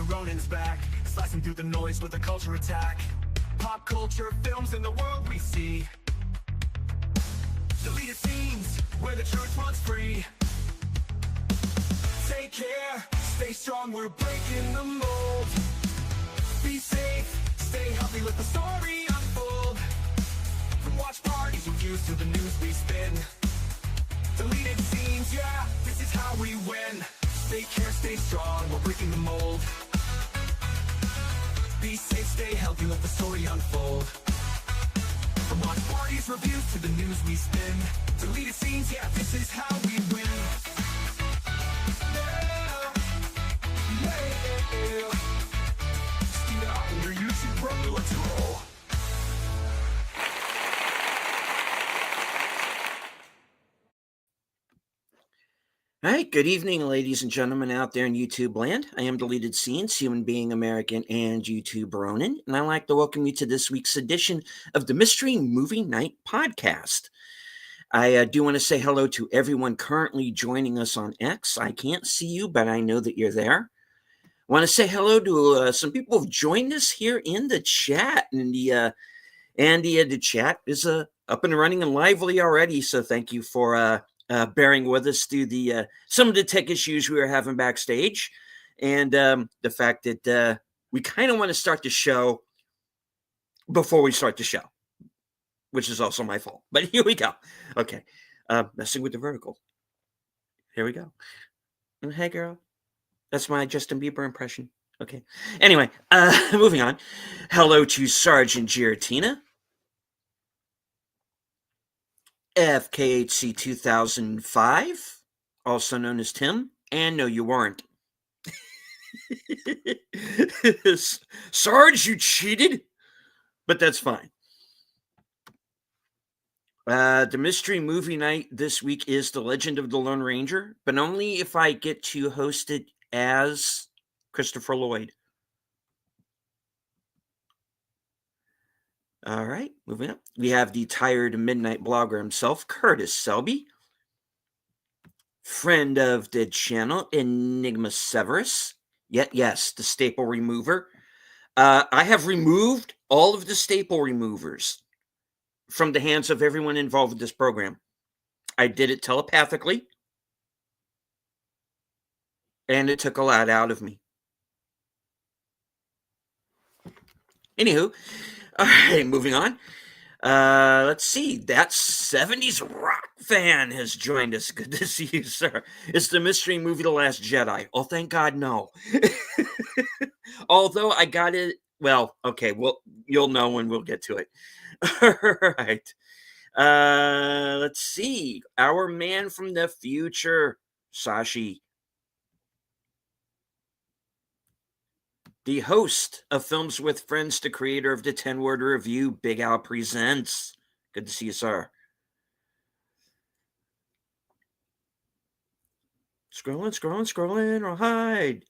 Ronin's back, slicing through the noise with a culture attack. Pop culture, films, and the world we see. Deleted scenes, where the truth runs free. Take care, stay strong, we're breaking the mold. Be safe, stay healthy, let the story unfold. From watch parties reviews to the news we spin. Deleted scenes, yeah, this is how we win. Take care, stay strong, we're breaking the mold. Be safe, stay healthy, let the story unfold. From watch parties, reviews to the news we spin. Deleted scenes, yeah, this is how we win. Yeah, yeah. Steam it up on your YouTube, bro, let's roll. All right, good evening, ladies and gentlemen out there in YouTube land. I am Deleted Scenes, human being, American, and YouTube Ronin, and I'd like to welcome you to this week's edition of the Mystery Movie Night Podcast. I do want to say hello to everyone currently joining us on X. I can't see you, but I know that you're there. I want to say hello to some people who've joined us here in the chat, and the chat is up and running and lively already, so thank you for bearing with us through the some of the tech issues we were having backstage, and the fact that we kind of want to start the show before we start the show, which is also my fault. But here we go. Okay, messing with the vertical. Here we go. Hey, girl. That's my Justin Bieber impression. Okay. Anyway, moving on. Hello to Sergeant Giratina. FKHC 2005, also known as Tim, and no, you weren't. Sarge, you cheated, but that's fine. The mystery movie night this week is The Legend of the Lone Ranger, but only if I get to host it as Christopher Lloyd. All right, moving up. We have the tired midnight blogger himself, Curtis Selby. Friend of the channel, Enigma Severus. Yes, the staple remover. I have removed all of the staple removers from the hands of everyone involved with this program. I did it telepathically, and it took a lot out of me. Anywho, all right, moving on. Let's see. That 70s rock fan has joined us. Good to see you, sir. It's the mystery movie The Last Jedi. Oh, thank God, no. Although I got it. Well, okay. Well, you'll know when we'll get to it. All right. Let's see. Our man from the future, Sashi. The host of Films with Friends, the creator of the 10-word review, Big Al Presents. Good to see you, sir. Scrolling, or hide.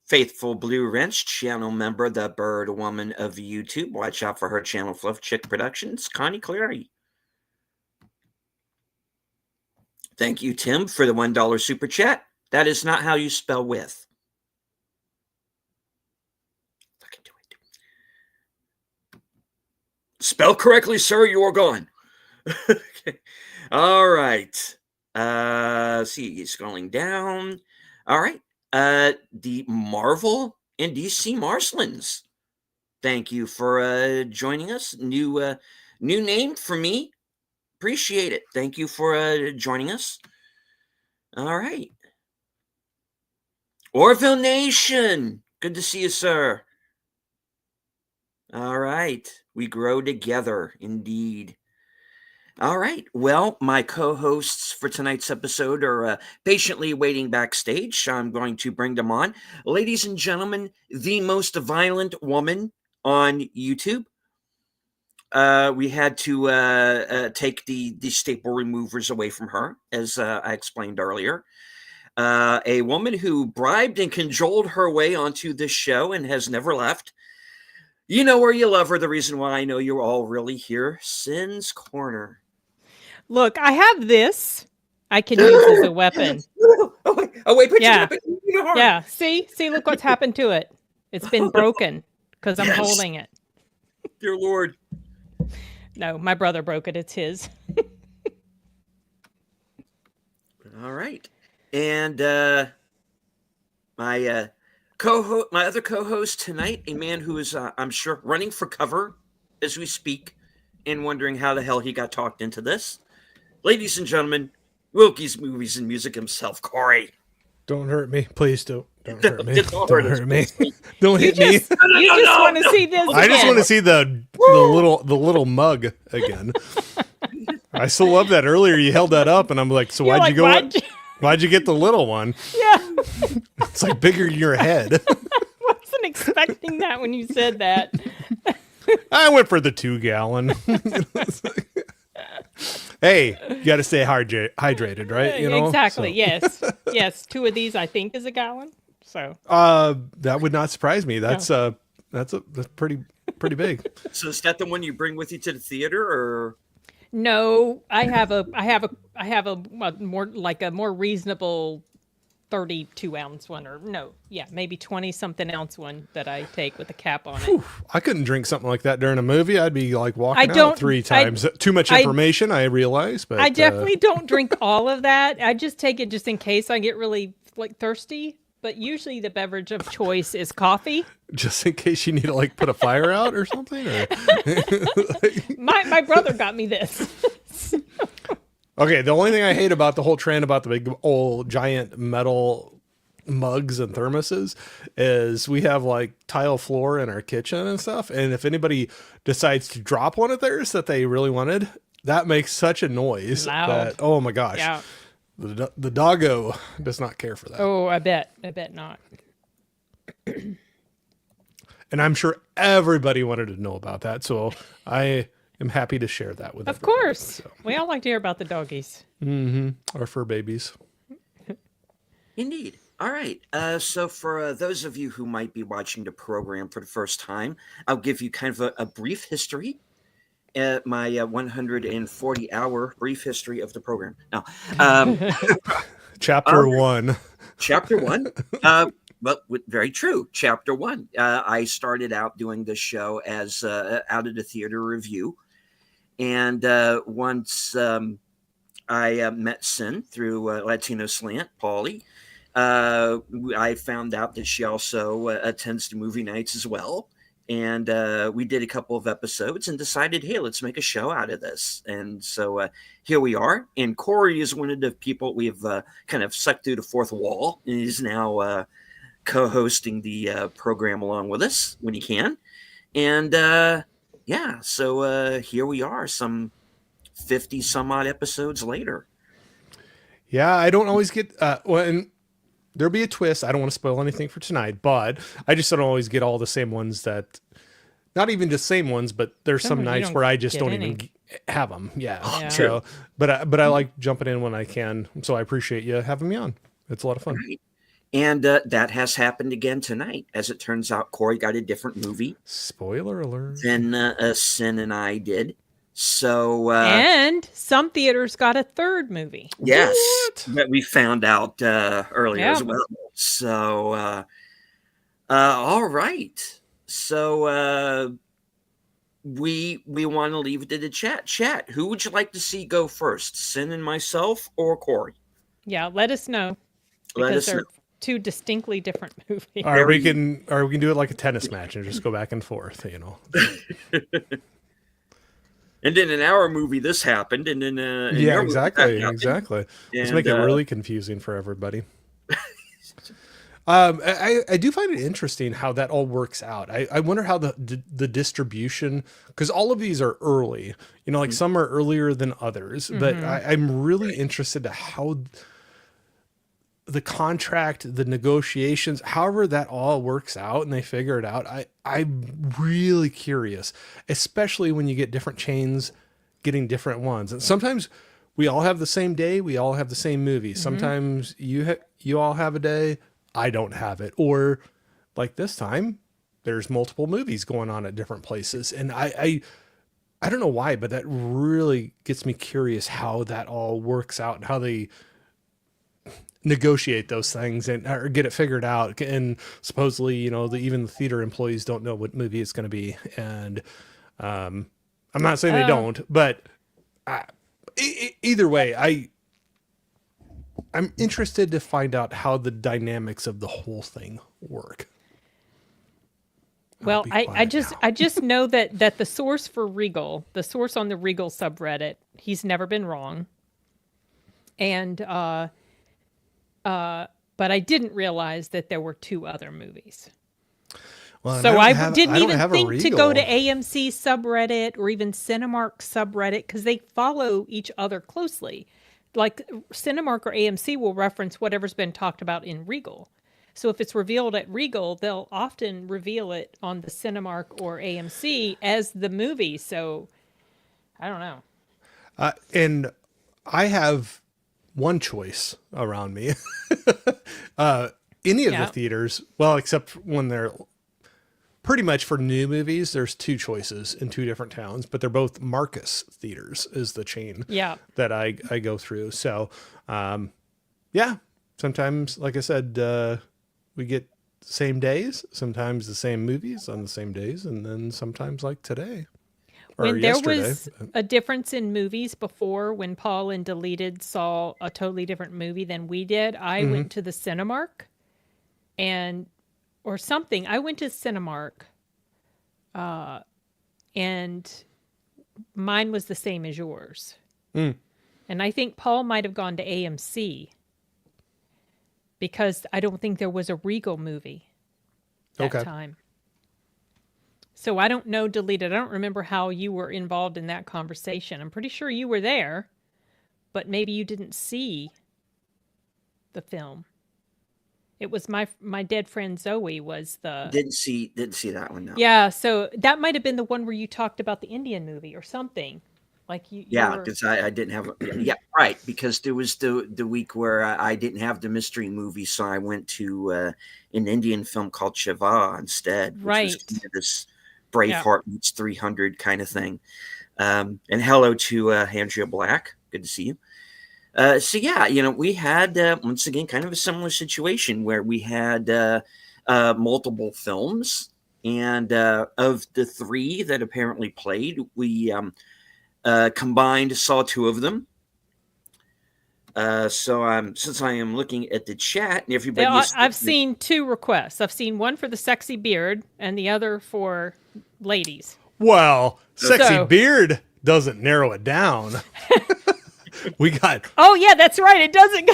Faithful Blue Wrench, channel member, the bird woman of YouTube. Watch out for her channel, Fluff Chick Productions, Connie Cleary. Thank you, Tim, for the $1 super chat. That is not how you spell with. Spell correctly, sir. You are gone. Okay. All right. See, scrolling down. All right. The Marvel and DC Marslins. Thank you for joining us. New name for me. Appreciate it. Thank you for joining us. All right. Orville Nation. Good to see you, sir. All right. We grow together, indeed. All right. Well, my co-hosts for tonight's episode are patiently waiting backstage. I'm going to bring them on. Ladies and gentlemen, the most violent woman on YouTube. We had to take the staple removers away from her, as I explained earlier. A woman who bribed and cajoled her way onto this show and has never left. You know where you love her. The reason why I know you're all really here. Sin's Corner. Look, I have this. I can use as a weapon. Oh wait, put Yeah. hard. Yeah. See, look what's happened to it. It's been broken because I'm Yes. holding it. Dear Lord. No, my brother broke it. It's his. All right. And my my other co-host tonight, a man who is, I'm sure, running for cover as we speak and wondering how the hell he got talked into this. Ladies and gentlemen, Wilkie's Movies and Music himself, Corey. Don't hurt me. Please don't hurt me. Don't Don't hurt us, hurt me. please. Don't hit me. You just want to see this. I just again. want to see the little mug again. I still love that. Earlier you held that up and I'm like, so You're why'd you like, go? Why'd you get the little one? Yeah. It's like bigger than your head. Wasn't expecting that when you said that. I went for the 2-gallon. Hey, you got to stay hydrated, right? You know? Exactly. So. Yes. 2 of these, I think, is a gallon. So. That would not surprise me. That's pretty big. So is that the one you bring with you to the theater, or? No, I have a more reasonable 32-ounce one, or maybe 20-something ounce one that I take with a cap on it. I couldn't drink something like that during a movie. I'd be like walking out 3 times. Too much information, I realize. But I definitely don't drink all of that. I just take it just in case I get really thirsty. But usually the beverage of choice is coffee. Just in case you need to put a fire out or something? Or? My brother got me this. Okay, the only thing I hate about the whole trend about the big old giant metal mugs and thermoses is we have tile floor in our kitchen and stuff. And if anybody decides to drop one of theirs that they really wanted, that makes such a noise. Loud. That, oh my gosh. Yeah. The doggo does not care for that. Oh, I bet not. And I'm sure everybody wanted to know about that. So I am happy to share that with Of everybody. course. So. We all like to hear about the doggies. Mm-hmm. Our fur babies. Indeed. All right. So for those of you who might be watching the program for the first time, I'll give you kind of a brief history. My 140-hour brief history of the program. Now, Chapter 1. Chapter 1. Well, very true. Chapter 1. I started out doing this show as out of the theater review, and once I met Sin through Latino Slant, Paulie. I found out that she also attends the movie nights as well. And we did a couple of episodes and decided, hey, let's make a show out of this. And so here we are. And Corey is one of the people we've kind of sucked through the fourth wall, and he's now co-hosting the program along with us when he can. And so here we are, some 50 some odd episodes later. Yeah, I don't always get and there'll be a twist. I don't want to spoil anything for tonight, but I just don't always get all the same ones that, not even just same ones, but there's some nights where I just don't even have them. Yeah. So, but I like jumping in when I can. So I appreciate you having me on. It's a lot of fun. Right. And that has happened again tonight. As it turns out, Corey got a different movie. Spoiler alert. Than Sin and I did. So and some theaters got a third movie. Yes, that we found out earlier as well. So all right. So we want to leave it to the chat. Chat, who would you like to see go first? Sin and myself or Corey? Yeah, let us know. Because they're 2 distinctly different movies. Or we can do it like a tennis match and just go back and forth, you know. And then in our movie, this happened, and then exactly. Let's make it really confusing for everybody. I do find it interesting how that all works out. I wonder how the distribution, because all of these are early, you know, some are earlier than others, but I'm really interested to how the contract, the negotiations, however that all works out and they figure it out. I'm really curious, especially when you get different chains getting different ones. And sometimes we all have the same day. We all have the same movie. Sometimes you all have a day. I don't have it. Or like this time, there's multiple movies going on at different places. And I don't know why, but that really gets me curious how that all works out and how negotiate those things and or get it figured out. And supposedly, even the theater employees don't know what movie it's going to be. And I'm not saying they don't, but either way, I'm interested to find out how the dynamics of the whole thing work. Well, I just know that the source for Regal, the source on the Regal subreddit, he's never been wrong. And but I didn't realize that there were 2 other movies. Well, so I didn't even think to Regal. go to AMC subreddit or even Cinemark subreddit because they follow each other closely. Like Cinemark or AMC will reference whatever's been talked about in Regal. So if it's revealed at Regal, they'll often reveal it on the Cinemark or AMC as the movie. So I don't know. And I have one choice around me. Any of the theaters, well, except when they're pretty much for new movies, there's 2 choices in 2 different towns, but they're both Marcus Theaters is the chain that I go through. So, sometimes, like I said, we get same days, sometimes the same movies on the same days, and then sometimes like today. When there was a difference in movies before, when Paul and Deleted saw a totally different movie than we did, I went to the Cinemark or something. I went to Cinemark, and mine was the same as yours. And I think Paul might have gone to AMC because I don't think there was a Regal movie that time. So I don't know, Deleted. I don't remember how you were involved in that conversation. I'm pretty sure you were there, but maybe you didn't see the film. It was my dead friend Zoe was the... Didn't see that one, no. Yeah, so that might have been the one where you talked about the Indian movie or something. Like you because I didn't have... Yeah, right, because there was the week where I didn't have the mystery movie, so I went to an Indian film called Shiva instead. Which was kind of this Braveheart meets 300 kind of thing. And hello to Andrea Black. Good to see you. So yeah, we had once again kind of a similar situation where we had multiple films, and of the 3 that apparently played, we combined saw 2 of them. So since I am looking at the chat and everybody, I've seen 2 requests. I've seen one for the sexy beard and the other for ladies. Well, sexy beard doesn't narrow it down. We got. Oh yeah, that's right. It doesn't.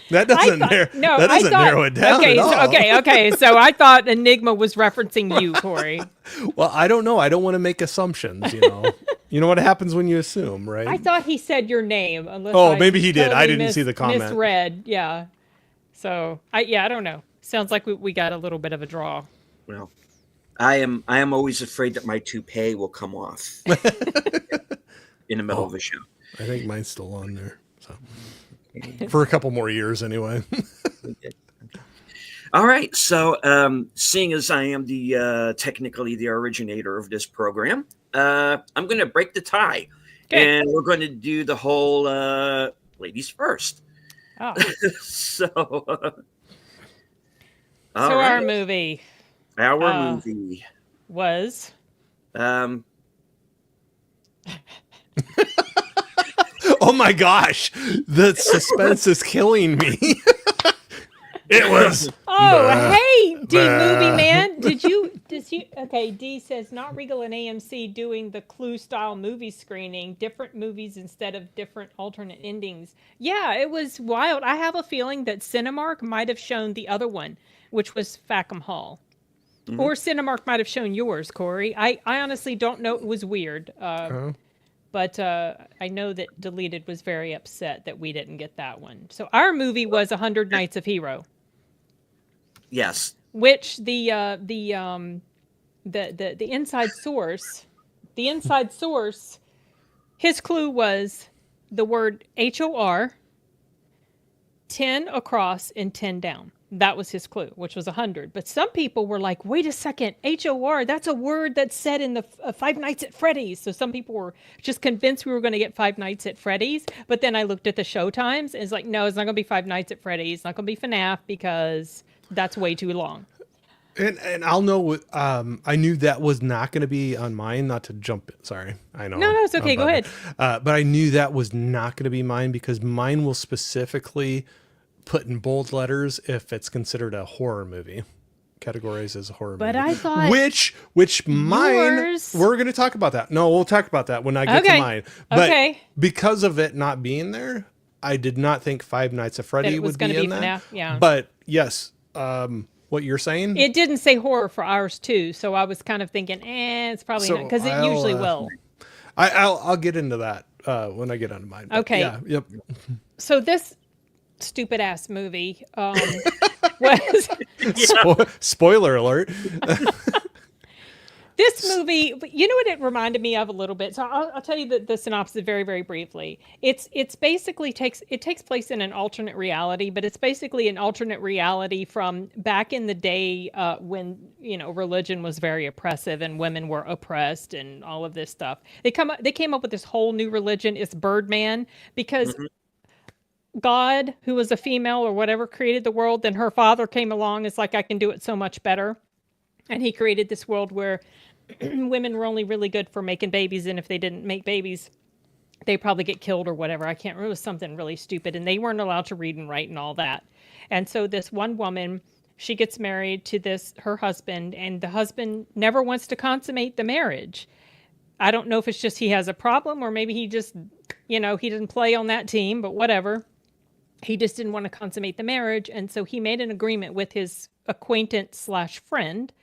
That doesn't narrow it down. Okay, at all. Okay. So I thought Enigma was referencing you, Corey. Well, I don't know. I don't want to make assumptions. You know what happens when you assume, right? I thought he said your name. Unless maybe he did. Totally I didn't see the comment. Misread. Yeah. So I don't know. Sounds like we got a little bit of a draw. Well, I am always afraid that my toupee will come off in the middle of a show. I think mine's still on there. So for a couple more years anyway. All right. So seeing as I am technically the originator of this program, I'm going to break the tie. And we're going to do the whole ladies first. Oh. So our movie. Our movie was oh my gosh, the suspense is killing me. It was. Hey, movie man, did you? Okay, D says not Regal and AMC doing the Clue style movie screening, different movies instead of different alternate endings. Yeah, it was wild. I have a feeling that Cinemark might have shown the other one, which was Fackham Hall. Mm-hmm. Or Cinemark might have shown yours, Corey. I honestly don't know. It was weird. But I know that Deleted was very upset that we didn't get that one. So our movie was 100 Nights of Hero. Yes. Which the inside source, his clue was the word HOR, 10 across and 10 down. That was his clue, which was 100. But some people were like, wait a second, HOR, that's a word that's said in the Five Nights at Freddy's. So some people were just convinced we were going to get Five Nights at Freddy's. But then I looked at the show times and it's like, no, it's not going to be Five Nights at Freddy's. It's not going to be FNAF because that's way too long. And I'll know. I knew that was not going to be on mine. Not to jump. Sorry, I know. No, it's okay. Go ahead. But I knew that was not going to be mine because mine will specifically put in bold letters if it's considered a horror movie. Categorized as a horror movie. But I thought which mine yours... we're going to talk about that. No, we'll talk about that when I get to mine. But because of it not being there, I did not think Five Nights at Freddy would be in that. Yeah. But yes, what you're saying? It didn't say horror for ours too, so I was kind of thinking, it's probably not, because it usually will. I'll get into that when I get onto mine. Okay. Yeah. Yep. So this stupid ass movie was spoiler alert. This movie, you know what it reminded me of a little bit. So I'll tell you the synopsis very, very briefly. It's basically takes place in an alternate reality, but it's basically an alternate reality from back in the day when religion was very oppressive and women were oppressed and all of this stuff. They came up with this whole new religion. It's Birdman because God, who was a female or whatever, created the world. Then her father came along. It's like, I can do it so much better. And he created this world where women were only really good for making babies. And if they didn't make babies, they probably get killed or whatever. I can't remember. It was something really stupid. And they weren't allowed to read and write and all that. And so this one woman, she gets married to her husband, and the husband never wants to consummate the marriage. I don't know if it's just he has a problem or maybe he just, he didn't play on that team, but whatever. He just didn't want to consummate the marriage. And so he made an agreement with his acquaintance/friend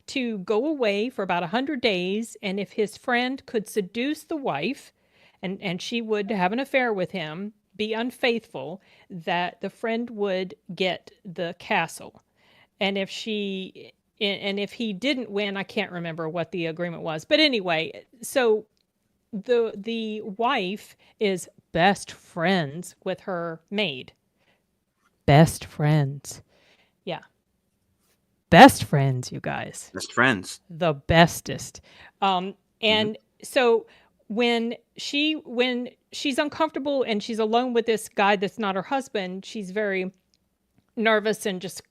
to go away for about 100 days. And if his friend could seduce the wife and she would have an affair with him, be unfaithful, that the friend would get the castle. And if he didn't win, I can't remember what the agreement was. But anyway, so the wife is best friends with her maid. Best friends. Yeah. Best friends, you guys. Best friends. The bestest. And so when she's uncomfortable and she's alone with this guy that's not her husband, she's very nervous and just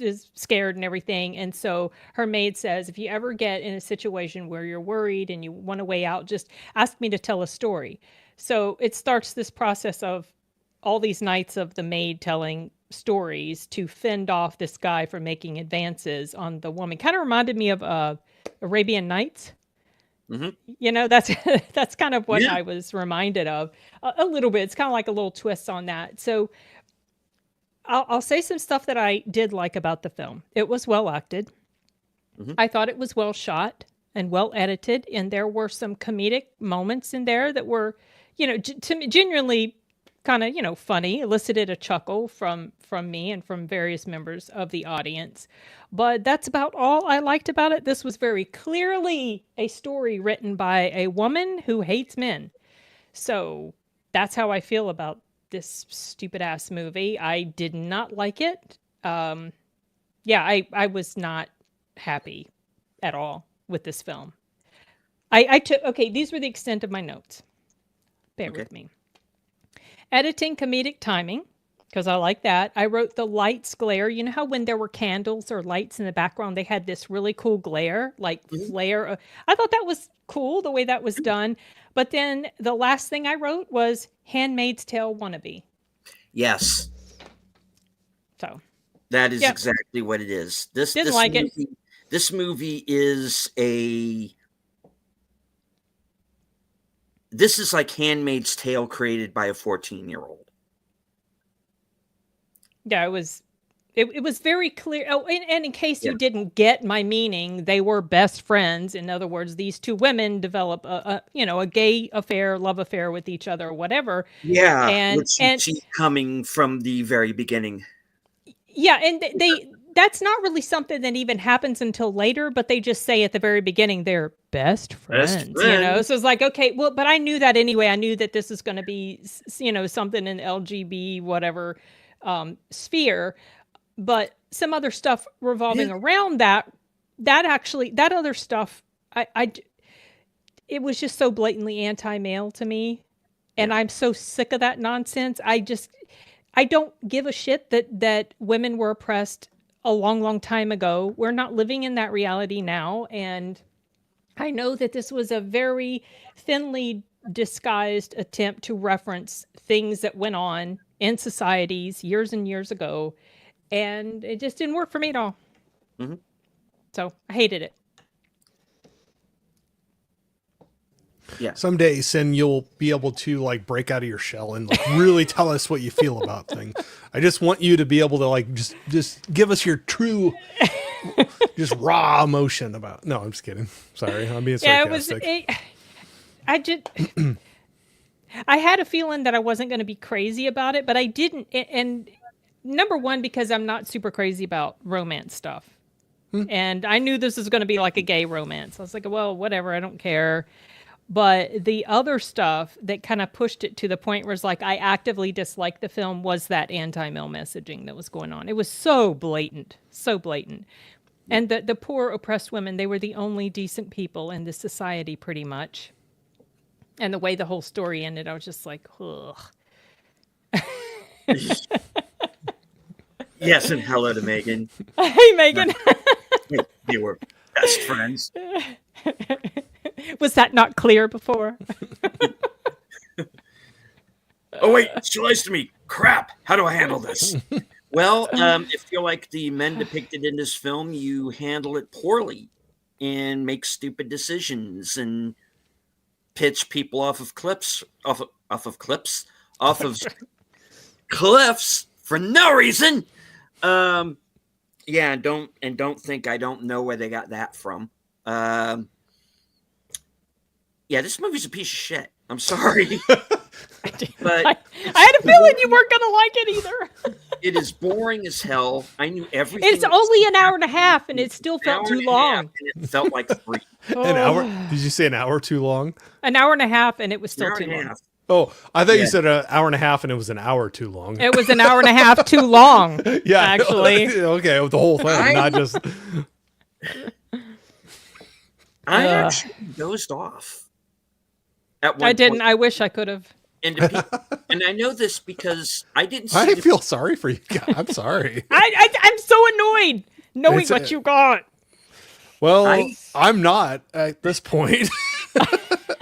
is scared and everything. And so her maid says, if you ever get in a situation where you're worried and you want a way out, just ask me to tell a story. So it starts this process of all these nights of the maid telling stories to fend off this guy from making advances on the woman. Kind of reminded me of Arabian Nights. Mm-hmm. That's kind of what I was reminded of a little bit. It's kind of like a little twist on that. So I'll say some stuff that I did like about the film. It was well acted. Mm-hmm. I thought it was well shot and well edited. And there were some comedic moments in there that were, genuinely kind of, funny, elicited a chuckle from me and from various members of the audience. But that's about all I liked about it. This was very clearly a story written by a woman who hates men. So that's how I feel about this stupid ass movie. I did not like it. I was not happy at all with this film. These were the extent of my notes. Bear with me. Editing, comedic timing, because I like that. I wrote the lights glare. You know how when there were candles or lights in the background, they had this really cool glare, like flare. I thought that was cool, the way that was done. But then the last thing I wrote was Handmaid's Tale wannabe. Yes. So. That is exactly what it is. This movie is This is like Handmaid's Tale created by a 14-year-old. Yeah, it was very clear. Oh, and in case you didn't get my meaning, they were best friends. In other words, these two women develop a gay affair, love affair with each other, or whatever. Yeah, and she's coming from the very beginning. Yeah, and that's not really something that even happens until later, but they just say at the very beginning they're best friends. So it's like, okay, well, but I knew that anyway. I knew that this is going to be, something in LGBT, whatever, sphere. but some other stuff revolving around that other stuff, it was just so blatantly anti-male to me. And I'm so sick of that nonsense. I don't give a shit that women were oppressed a long, long time ago. We're not living in that reality now. And I know that this was a very thinly disguised attempt to reference things that went on in societies years and years ago. And it just didn't work for me at all. Mm-hmm. So I hated it. Yeah. Someday, Sin, you'll be able to like break out of your shell and like really tell us what you feel about things. I just want you to be able to like just give us your true, just raw emotion about. No, I'm just kidding. Sorry, I'm being sarcastic. I had a feeling that I wasn't going to be crazy about it, but I didn't. And number one, because I'm not super crazy about romance stuff. And I knew this was going to be like a gay romance. I was like, well, whatever, I don't care. But the other stuff that kind of pushed it to the point where it's like I actively disliked the film was that anti-male messaging that was going on. It was so blatant, so blatant. And the poor oppressed women, they were the only decent people in this society pretty much. And the way the whole story ended, I was just like, ugh. Yes, and hello to Megan. Hey, Megan. They were best friends. Was that not clear before? Oh, wait, she lies to me. Crap. How do I handle this? Well, if you're like the men depicted in this film, you handle it poorly and make stupid decisions and pitch people off of cliffs for no reason. Yeah, and don't think I don't know where they got that from. Yeah, this movie's a piece of shit. I'm sorry. But I had a feeling you weren't going to like it either. It is boring as hell. I knew everything. It's only an hour and a half, and it still felt too long. And it felt like 3. An hour? Did you say an hour too long? An hour and a half, and it was still too long. Oh, I thought you said an hour and a half, and it was an hour too long. It was an hour and a half too long. Yeah, actually. Okay, with the whole thing, not just. I actually dozed off. I didn't. I wish I could have. And I know this because I didn't see I feel sorry for you guys. I'm sorry. I'm so annoyed knowing what you got. Well, I'm not at this point.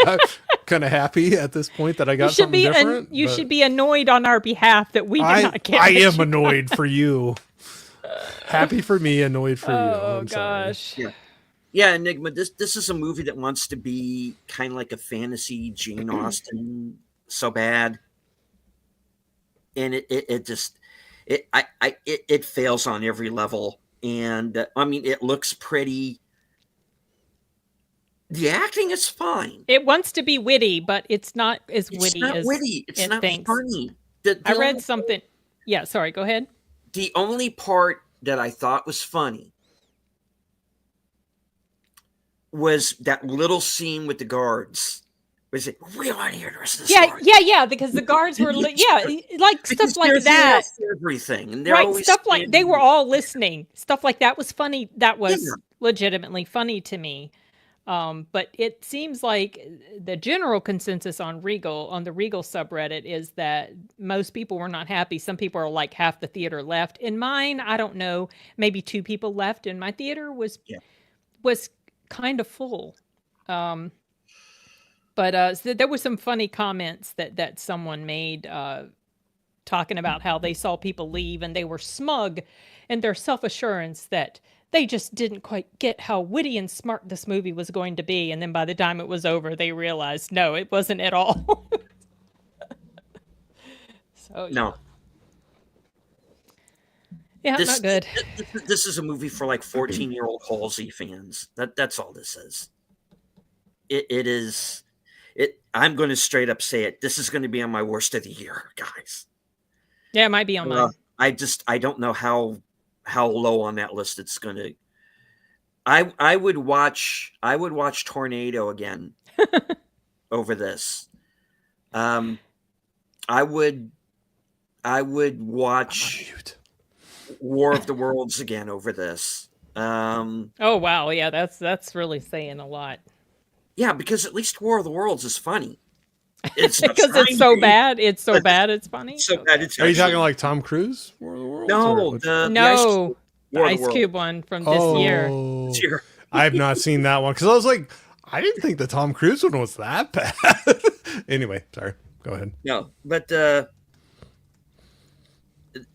I'm kind of happy at this point that I got something different. You should be annoyed on our behalf that we did not get. I am annoyed for you. Happy for me, annoyed for you. Oh gosh. Sorry. Yeah, Enigma. This is a movie that wants to be kind of like a fantasy Jane Austen so bad, and it fails on every level. And I mean, it looks pretty. The acting is fine. It wants to be witty, but it's not as witty as witty. It's not funny. I read something. Yeah, sorry. Go ahead. The only part that I thought was funny was that little scene with the guards. Was it? We want to hear the rest of the story. Yeah. Because the guards were, like stuff like that. Everything, and right? Stuff like they were all listening. Stuff like that was funny. That was legitimately funny to me. But it seems like the general consensus on the Regal subreddit is that most people were not happy. Some people are like half the theater left. In mine, I don't know, maybe 2 people left. And my theater was kind of full. But so there were some funny comments that someone made talking about how they saw people leave and they were smug in their self-assurance that they just didn't quite get how witty and smart this movie was going to be. And then by the time it was over, they realized, no, it wasn't at all. So no. Yeah, not good. This is a movie for like 14-year-old Halsey fans. That's all this is. It is. I'm going to straight up say it. This is going to be on my worst of the year, guys. Yeah, it might be on mine. I don't know how low on that list it's going to. I would watch Tornado again over this. I would watch War of the Worlds again over this. Oh wow, yeah, that's really saying a lot. Yeah, because at least War of the Worlds is funny. It's not Because it's trying so to be, bad. It's so but bad. It's funny. it's so bad. Okay. It's Are you talking actually like Tom Cruise War of the Worlds? or no which- the Ice No, Cube the War of the Ice Worlds. Cube one from this year. Oh, Year. I have not seen that one because I was like, I didn't think the Tom Cruise one was that bad. Anyway, sorry. Go ahead. No, but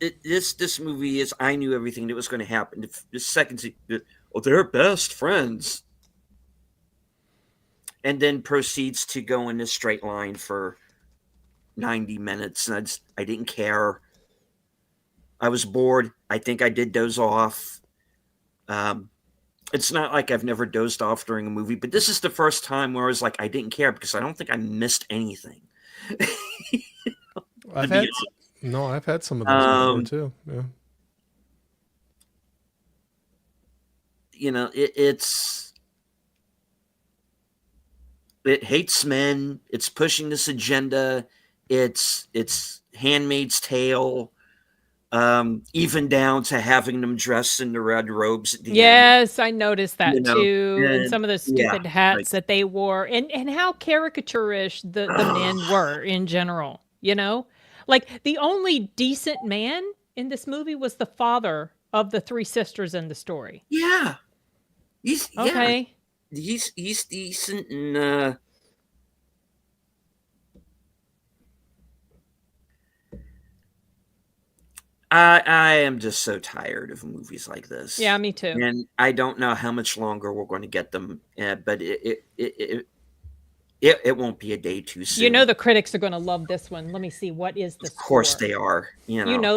this movie is. I knew everything that was going to happen. The second, they're best friends, and then proceeds to go in a straight line for 90 minutes, and I didn't care. I was bored. I think I did doze off. It's not like I've never dozed off during a movie, but this is the first time where I was like, I didn't care because I don't think I missed anything. I've be had I've had some of those before too. Yeah. You know, it hates men. It's pushing this agenda. It's Handmaid's Tale, even down to having them dressed in the red robes at the end. Yes, I noticed that You know, too, and and some of the yeah, stupid hats like- that they wore, and how caricaturish the men were in general. You know, like the only decent man in this movie was the father of the three sisters in the story. Yeah, he's Okay. he's decent, and I am just so tired of movies like this. Yeah, me too. And I don't know how much longer we're going to get them, but it won't be a day too soon. You know the critics are going to love this one. Let me see, what is the Of course score? they are. You You know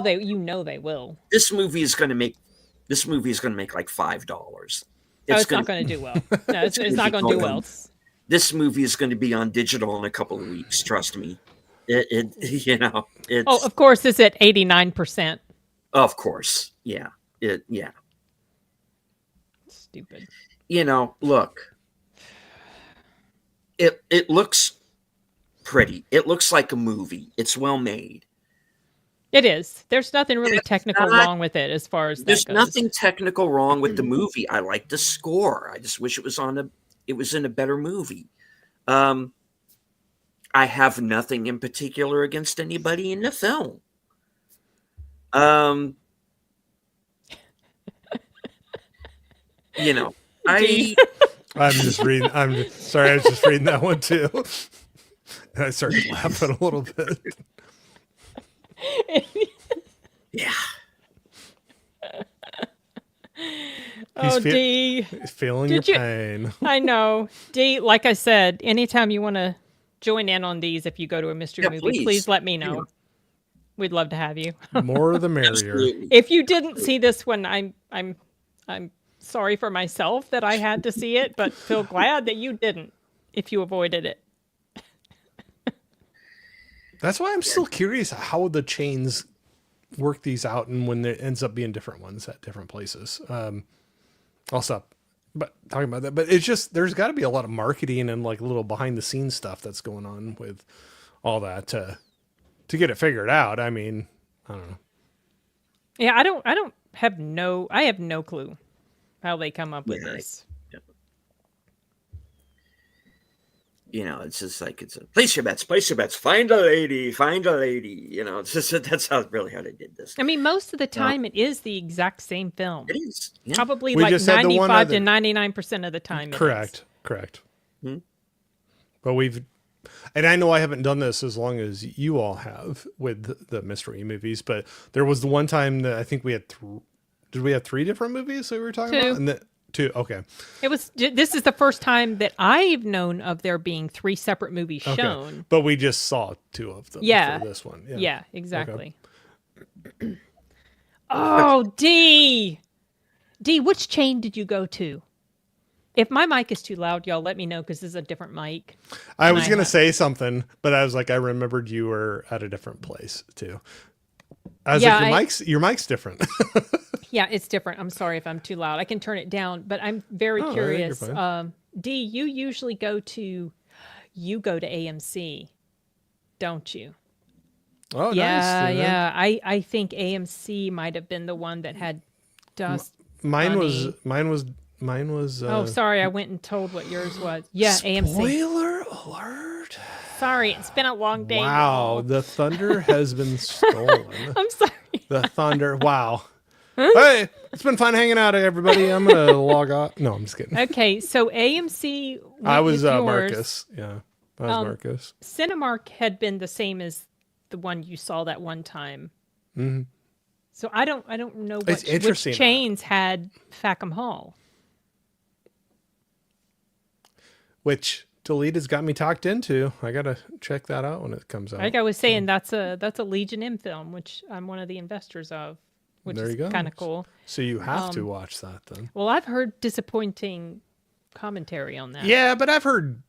they will. this movie is going to make like $5. Oh, it's not going to do well. No, it's gonna not be going to do gone. well. This movie is going to be on digital in a couple of weeks. Trust me. It's Oh, of course, it's at 89%. of course, yeah, yeah. Stupid. Look, it looks pretty. It looks like a movie. It's well made. It is. There's nothing really It's technical not- wrong with it as far as that There's goes. nothing technical wrong with the movie. I like the score. I just wish it was in a better movie. I have nothing in particular against anybody in the film. I Gee. I'm sorry. I was just reading that one too, and I started laughing a little bit. yeah. Oh, fe- D. Feeling Did your you- pain. I know. D, like I said, anytime you want to join in on these, if you go to a mystery Yeah, movie, please let me know. We'd love to have you. More the merrier. Absolutely. If you didn't see this one, I'm sorry for myself that I had to see it, but feel glad that you didn't if you avoided it. That's why I'm still curious how the chains work these out and when there ends up being different ones at different places. I'll stop talking about that, but it's just, there's got to be a lot of marketing and like little behind the scenes stuff that's going on with all that to get it figured out. I mean, I don't know. Yeah, I have no clue how they come up with Yeah, this. It's just like place your bets, find a lady. It's just that's really how they did this. I mean, most of the time it is the exact same film. It is. Yeah. Probably We like just had the one 95 to other- 99% of the time. it is. Correct. Hmm. But and I know I haven't done this as long as you all have with the mystery movies, but there was the one time that I think we had, did we have 3 different movies that we were talking 2. about? And 2, okay. This is the first time that I've known of there being 3 separate movies Okay. shown. But we just saw 2 of them Yeah. for this one. Yeah, exactly. Oh, D, which chain did you go to? If my mic is too loud, y'all let me know because this is a different mic. I was I going to have- say something, but I was like, I remembered you were at a different place too. I was Yeah, like, your mic's different. Yeah, it's different. I'm sorry if I'm too loud. I can turn it down, but I'm very Oh, I think curious. you're fine. D, you usually go to AMC, don't you? Oh, Yeah, nice. yeah. I think AMC might have been the one that had Dust Mine was Bunny. mine was Oh, sorry, I went and told what yours was. Yeah, AMC. spoiler alert. Sorry, it's been a long day, Wow, y'all. the thunder has been stolen. I'm sorry. The thunder. Wow. Hey, it's been fun hanging out, everybody. I'm gonna log off. No, I'm just kidding. Okay, so AMC went I was with yours. Marcus. Yeah, I was Marcus. Cinemark had been the same as the one you saw that one time. Mhm. So I don't know It's which interesting. chains had Fackham Hall. Which Delete has got me talked into. I gotta check that out when it comes out. Like I was saying, that's a Legion M film, which I'm one of the investors of, which There is you go. kind of cool. So you have to watch that then. Well, I've heard disappointing commentary on that. Yeah, but I've heard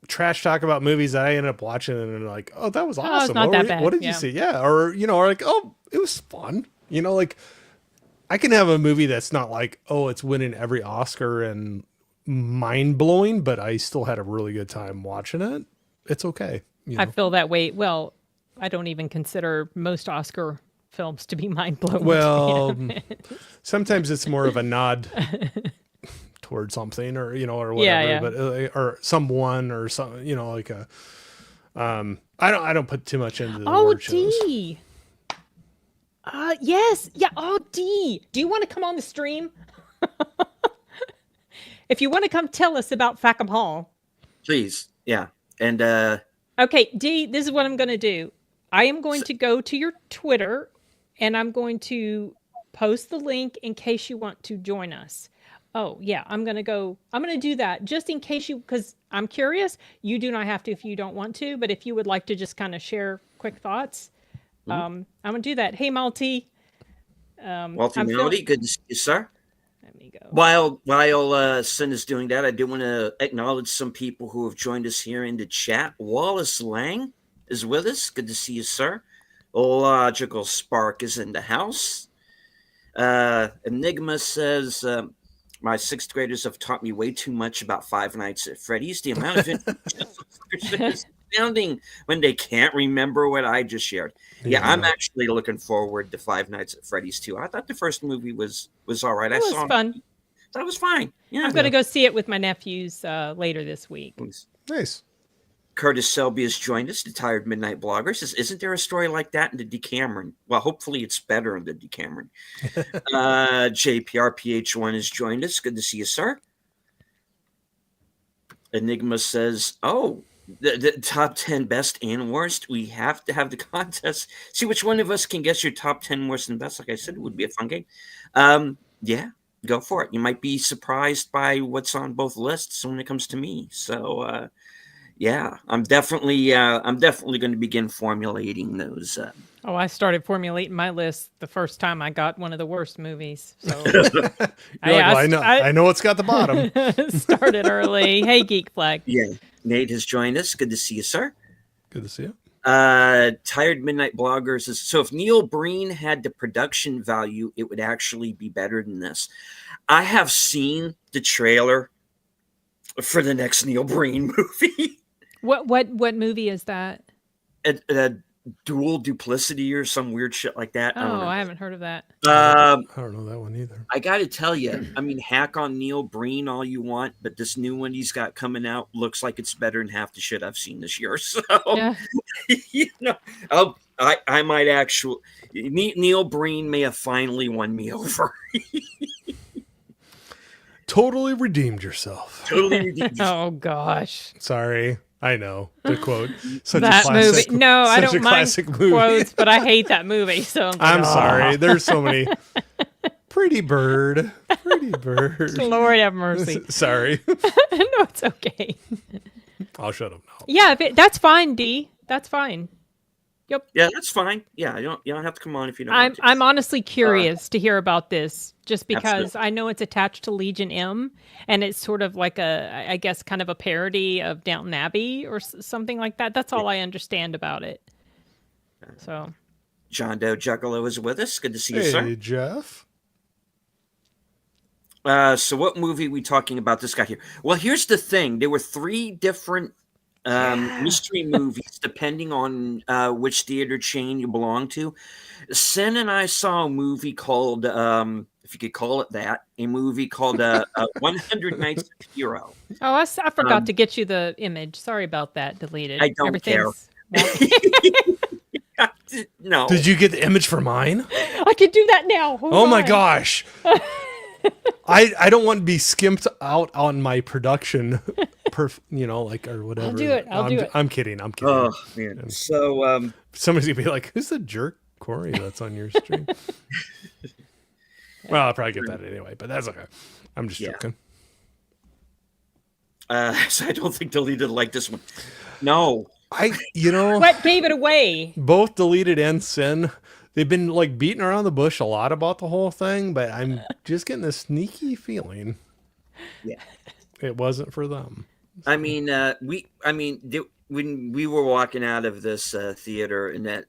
trash talk about movies that I ended up watching and they're like, oh, that was it's awesome. not What that were- bad. What did Yeah. you see? Yeah. Or, or like, oh, it was fun. Like I can have a movie that's not like, oh, it's winning every Oscar and mind blowing, but I still had a really good time watching it. It's okay. I feel that way. Well, I don't even consider most Oscar films to be mind blowing. Well, sometimes it's more of a nod toward something or, or whatever, Yeah. but or someone or some, like a, I don't put too much into the Oh, word shows. D. Yes. Yeah. Oh, D. Do you want to come on the stream? If you want to come tell us about Fackham Hall. Please. Yeah. And Okay, D, this is what I'm going to do. I am going to go to your Twitter and I'm going to post the link in case you want to join us. Oh, yeah, I'm going to do that just in case because I'm curious. You do not have to if you don't want to, but if you would like to just kind of share quick thoughts, I'm going to do that. Hey, Malty. Walter Melody, good to see you, sir. Let me go. While Sin is doing that, I do want to acknowledge some people who have joined us here in the chat. Wallace Lang is with us. Good to see you, sir. Logical Spark is in the house. Enigma says, my sixth graders have taught me way too much about Five Nights at Freddy's. The amount of information is astounding when they can't remember what I just shared. Yeah, I'm actually looking forward to Five Nights at Freddy's too. I thought the first movie was all right. It was fun. That was fine. Yeah, I'm going to go see it with my nephews later this week. Nice. Curtis Selby has joined us, the Tired Midnight Blogger. Says, isn't there a story like that in the Decameron? Well, hopefully it's better in the Decameron. JPRPH1 has joined us. Good to see you, sir. Enigma says, oh, the top 10 best and worst. We have to have the contest. See which one of us can guess your top 10 worst and best. Like I said, it would be a fun game. Yeah, go for it. You might be surprised by what's on both lists when it comes to me. So, yeah, I'm definitely going to begin formulating those. I started formulating my list the first time I got one of the worst movies. So I know it's got the bottom. started early. Hey, Geek Flag. Yeah, Nate has joined us. Good to see you, sir. Good to see you. Tired Midnight Blogger says, so if Neil Breen had the production value, it would actually be better than this. I have seen the trailer for the next Neil Breen movie. What movie is that? A Dual Duplicity or some weird shit like that. I haven't heard of that. I don't know that one either. I got to tell you, I mean, hack on Neil Breen all you want, but this new one he's got coming out looks like it's better than half the shit I've seen this year. So, I might actually, Neil Breen may have finally won me over. Totally redeemed yourself. Totally redeemed. Oh gosh. Sorry. I know the quote. Such That a classic, movie. No, I such don't a mind classic movie. quotes, but I hate that movie. So I'm sorry. There's so many. Pretty bird. Pretty bird. Lord have mercy. Sorry. No, it's okay. I'll shut up now. Yeah, that's fine, D. That's fine. Yep. Yeah, that's fine. Yeah, you don't have to come on if you don't I'm want to. I'm honestly curious to hear about this, just because Absolutely. I know it's attached to Legion M, and it's sort of like I guess, kind of a parody of Downton Abbey or something like that. That's all I understand about it. So, John Doe Juggalo is with us. Good to see you, sir. Hey, Jeff. So what movie are we talking about this guy here? Well, here's the thing. There were three different mystery movies, depending on which theater chain you belong to. Sin and I saw a movie called, if you could call it that, a movie called 100 Nights of Hero. Oh, I forgot to get you the image. Sorry about that. Deleted. I don't care. No. Did you get the image for mine? I can do that now. Hold Oh my on. gosh. I don't want to be skimped out on my production, or whatever. I'll do it. I'll do it. I'm kidding. I'm kidding. Oh, man. So, Somebody's gonna be like, "Who's the jerk Corey that's on your stream?" Well, I'll probably get that anyway, but that's okay. I'm just joking. so I don't think Deleted like this one. No. What gave it away? Both Deleted and Sin, they've been like beating around the bush a lot about the whole thing, but I'm just getting a sneaky feeling. Yeah. It wasn't for them. I mean, when we were walking out of this theater, and that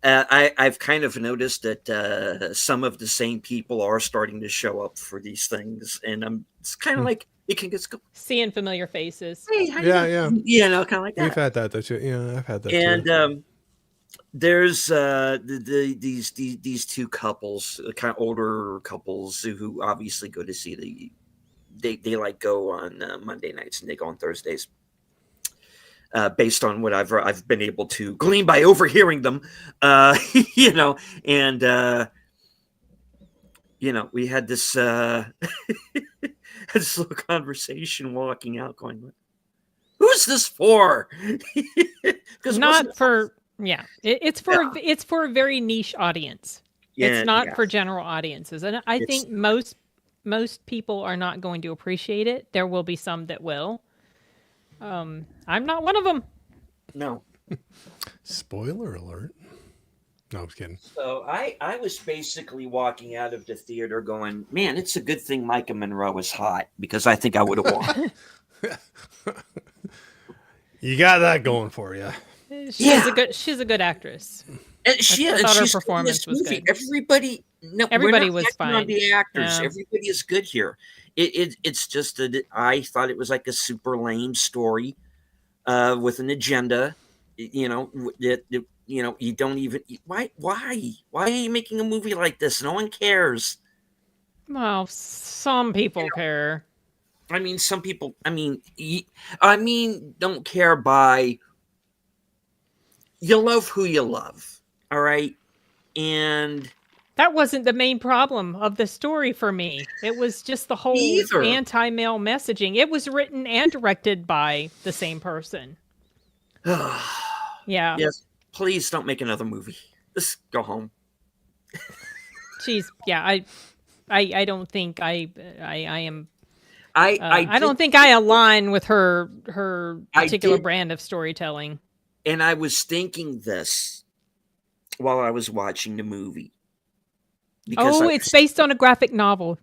I've kind of noticed that some of the same people are starting to show up for these things, and it's kind of like it can get seeing familiar faces. Hey, Yeah. kind of like that. We've had that though too. Yeah, I've had that And too. there's these two couples, kind of older couples, who obviously go to see they like go on Monday nights and they go on Thursdays. Based on what I've been able to glean by overhearing them, we had this this little conversation walking out, going, "Who's this for?" Because it's for a very niche audience. It's not for general audiences, and I think most people are not going to appreciate it. There will be some that will. I'm not one of them. No. Spoiler alert. No, I was kidding. So I was basically walking out of the theater going, man, it's a good thing Micah Monroe is hot, because I think I would have won. You got that going for you. She's a good actress. And I thought her performance was good. Everybody was fine. On the actors, Yeah. everybody is good here. It's just that I thought it was like a super lame story with an agenda. You don't even why are you making a movie like this? No one cares. Well, some people care. I mean, some people. Don't care by. You love who you love, all right, and that wasn't the main problem of the story for me. It was just the whole anti-male messaging. It was written and directed by the same person. Yeah. Yes. Please don't make another movie. Just go home. I don't think I am. I don't think I align with her particular brand of storytelling. And I was thinking this while I was watching the movie. It's based on a graphic novel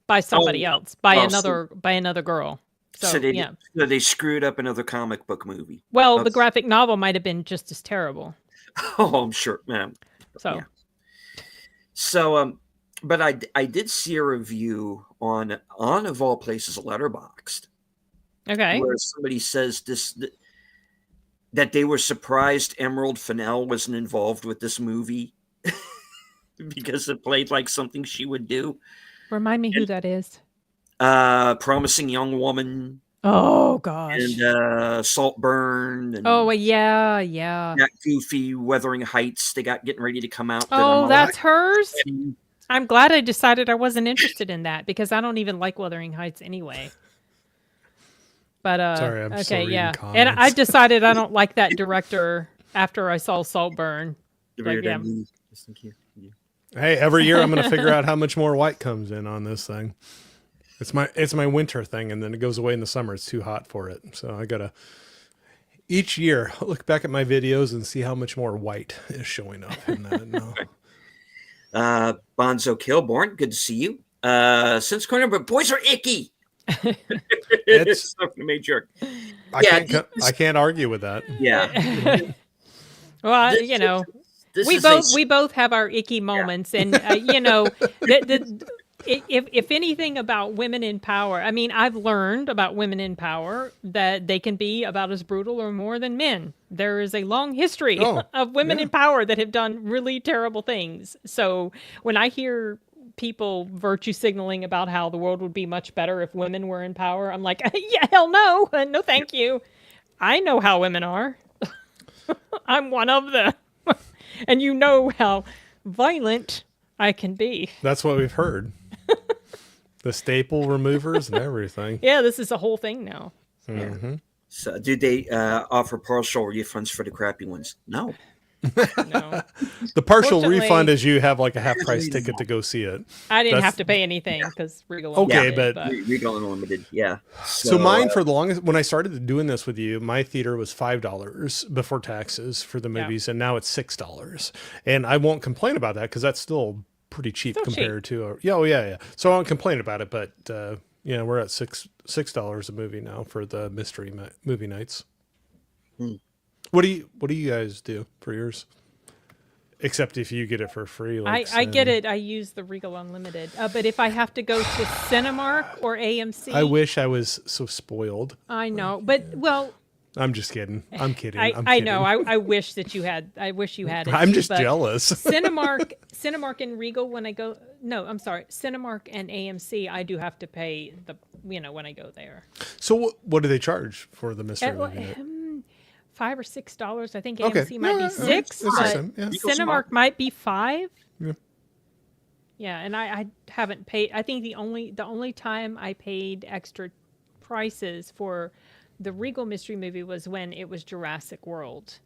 by somebody else, by another girl. So they screwed up another comic book movie. Well, the graphic novel might have been just as terrible. Oh, I'm sure, man. So, but I did see a review on of all places, Letterboxd. Okay. Where somebody says that they were surprised Emerald Fennell wasn't involved with this movie because it played like something she would do. Remind me who that is. Promising Young Woman. Oh gosh. And Saltburn. And that Goofy, Wuthering Heights. They got getting ready to come out. Oh, that's hers. I'm glad I decided I wasn't interested in that, because I don't even like Wuthering Heights anyway. But sorry, I'm still reading comments. And I decided I don't like that director after I saw Saltburn. Hey, every year I'm going to figure out how much more white comes in on this thing. It's my winter thing, and then it goes away in the summer. It's too hot for it. So I got to each year look back at my videos and see how much more white is showing up in that. No. Bonzo Kilborn, good to see you. Since corner, but boys are icky. It's major. I can't argue with that. Yeah. Well, we both have our icky moments, and if anything about women in power, I mean, I've learned about women in power that they can be about as brutal or more than men. There is a long history of women in power that have done really terrible things. So when I hear people virtue signaling about how the world would be much better if women were in power, I'm like, yeah, hell no. No, thank you. I know how women are. I'm one of them. And you know how violent I can be. That's what we've heard. The staple removers and everything. Yeah, this is a whole thing now. Mm-hmm. So, do they offer partial refunds for the crappy ones? No. No. The partial Fortunately- refund is you have like a half price ticket to go see it. I didn't That's- have to pay anything because Regal Okay, Unlimited, but- Regal Unlimited, yeah. So mine for the longest, when I started doing this with you, my theater was $5 before taxes for the movies, and now it's $6. And I won't complain about that because that's still pretty cheap Still cheap. compared to yeah. So I won't complain about it, but yeah, we're at $6 a movie now for the mystery movie nights. What do you guys do for yours? Except if you get it for free. Like I get it. I use the Regal Unlimited. But if I have to go to Cinemark or AMC, I wish I was so spoiled. I know, but well, I'm just kidding. I'm kidding. I know. I wish that you had. I wish you had it. I'm too, just but jealous. Cinemark and Regal when I go. No, I'm sorry. Cinemark and AMC, I do have to pay when I go there. So what do they charge for the mystery Well, movie night? $5 or $6. I think Okay. AMC might be Yeah, $6, that's but decent, yeah. Cinemark might be $5. Yeah. Yeah, and I haven't paid. I think the only time I paid extra prices for the Regal mystery movie was when it was Jurassic World,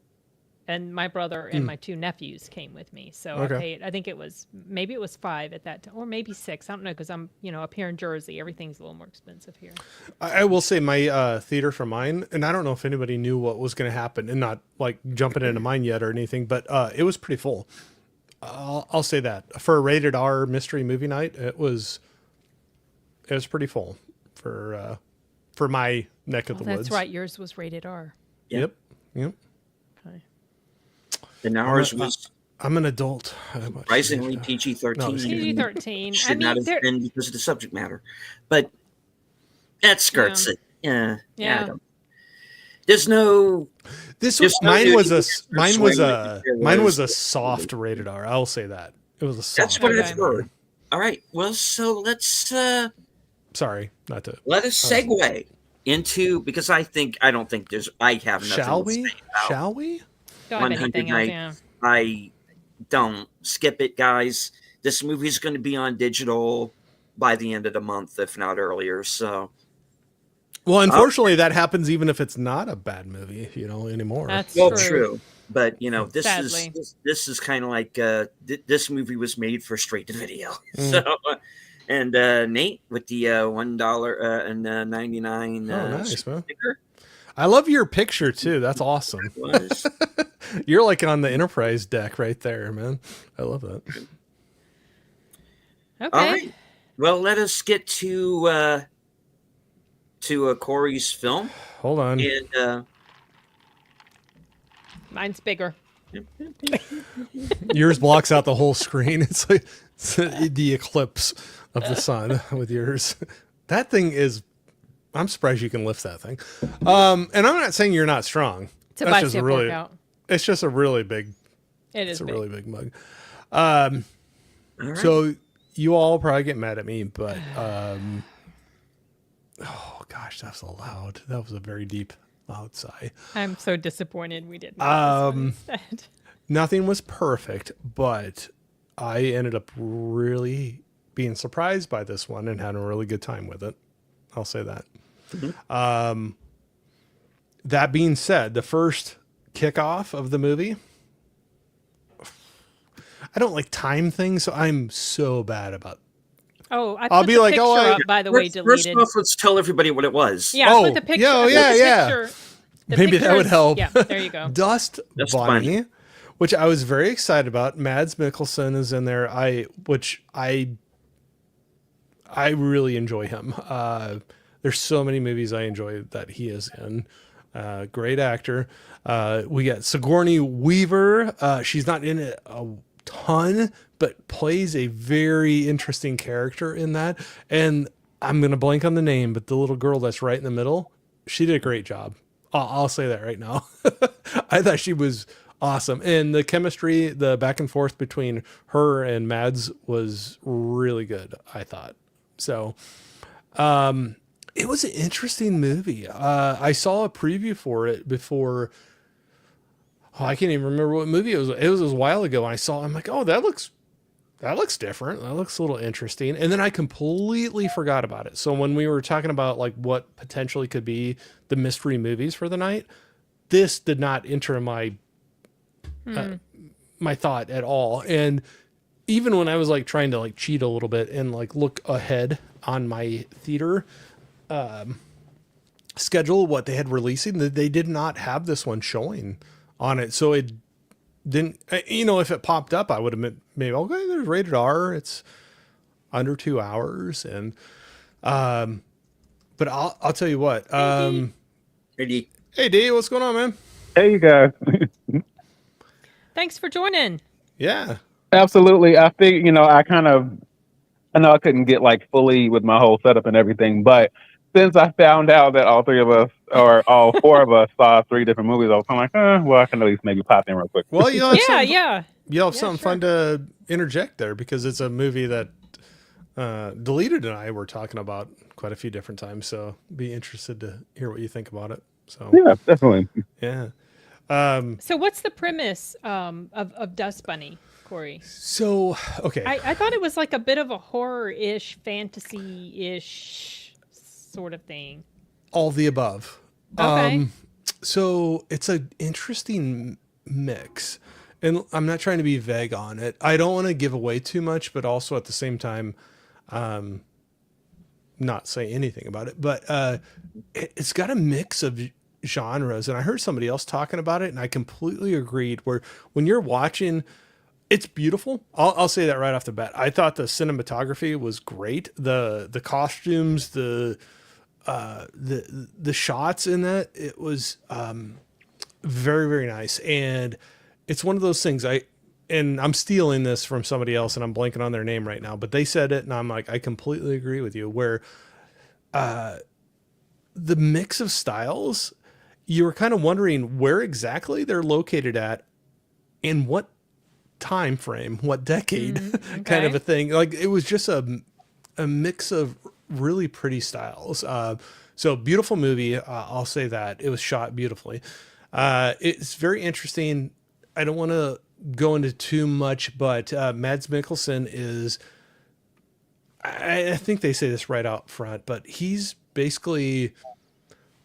and my brother and my two nephews came with me. So Okay. I paid. I think it was $5 at that time, or maybe $6. I don't know because I'm up here in Jersey. Everything's a little more expensive here. I will say my theater for mine, and I don't know if anybody knew what was going to happen, and not like jumping into mine yet or anything, but it was pretty full. I'll say that for a rated R mystery movie night, it was pretty full for my neck of the woods. That's right. Yours was rated R. Yep. Okay. And ours was I'm an adult. surprisingly PG-13. No, just kidding. PG-13. Should not have been because of the subject matter, but that skirts it. Yeah. Yeah. I don't- There's no. This There's was no mine duty was a to mine was persuade a there mine was a was- soft rated R. I'll say that it was a soft. That's what Okay. I've heard. All right. Well, so let's Sorry, not to. let us segue into because I don't think there's. I have nothing. Shall to we? say about Shall we? Don't have 100 anything else. night. Yeah. I don't skip it, guys. This movie is going to be on digital by the end of the month, if not earlier. So Well, unfortunately, that happens even if it's not a bad movie, anymore. That's well, true. true. But this Sadly. this is kind of like this movie was made for straight to video. Mm. So, and Nate with the $1.99 Oh, nice, man. sticker I love your picture too. That's awesome. was You're like on the Enterprise deck right there, man. I love that. Okay. all right. Well, let us get to Corey's film Hold on. and. Mine's bigger. Yours blocks out the whole screen. It's like the eclipse of the sun with yours. That thing is. I'm surprised you can lift that thing. And I'm not saying you're not strong. It's a That's just bicep really. workout. It's just a really big. It is It's a big. really big mug. All right. So you all probably get mad at me, but oh gosh, that was so loud. That was a very deep, loud sigh. I'm so disappointed we didn't. Have this one instead. Nothing was perfect, but I ended up really being surprised by this one and having a really good time with it. I'll say that. That being said, the first kickoff of the movie, I don't like time things, so I'm so bad about. Oh, I I'll put be the like, picture oh, I- up, by the way, First deleted. off, let's tell everybody what it was. Yeah, I Oh, put the picture. yeah, I put yeah, the yeah. picture- the Maybe that picture would is- help. Yeah, there you go. Dust That's Bunny, funny. which I was very excited about. Mads Mikkelsen is in there. I really enjoy him. There's so many movies I enjoy that he is in. Great actor. We got Sigourney Weaver. She's not in it a ton, but plays a very interesting character in that. And I'm going to blank on the name, but the little girl that's right in the middle, she did a great job. I'll say that right now. I thought she was awesome. And the chemistry, the back and forth between her and Mads was really good, I thought. So, it was an interesting movie. I saw a preview for it before. Oh, I can't even remember what movie it was. It was a while ago. And I saw, I'm like, oh, that looks different. That looks a little interesting. And then I completely forgot about it. So when we were talking about like what potentially could be the mystery movies for the night, this did not enter my my thought at all. And even when I was like trying to like cheat a little bit and like look ahead on my theater schedule, what they had releasing, they did not have this one showing on it. So it didn't, if it popped up, I would have maybe, okay, there's rated R. It's under 2 hours. And, but I'll tell you what, hey D, what's going on, man? Hey, you guys. Thanks for joining. Yeah. Absolutely. I think, I know I couldn't get like fully with my whole setup and everything, but since I found out that all three of us or all four of us saw 3 different movies, I was kind of like, well, I can at least maybe pop in real quick. Well, you'll have Yeah, something sure. fun to interject there because it's a movie that Deleted and I were talking about quite a few different times. So be interested to hear what you think about it. So Yeah, definitely. yeah. So what's the premise of Dust Bunny, Corey? So, okay. I thought it was like a bit of a horror-ish, fantasy-ish sort of thing. All the above. Okay. So it's an interesting mix. And I'm not trying to be vague on it. I don't want to give away too much, but also at the same time, not say anything about it. But it's got a mix of genres. And I heard somebody else talking about it, and I completely agreed. Where when you're watching, it's beautiful. I'll say that right off the bat. I thought the cinematography was great. The costumes, the shots in that, it was very, very nice. And it's one of those things and I'm stealing this from somebody else and I'm blanking on their name right now, but they said it and I'm like, I completely agree with you, where the mix of styles, you were kind of wondering where exactly they're located at, in what time frame, what decade, kind of a thing. Like it was just a mix of really pretty styles. So beautiful movie. I'll say that it was shot beautifully. It's very interesting. I don't want to go into too much, but Mads Mikkelsen is, I think they say this right out front, but he's basically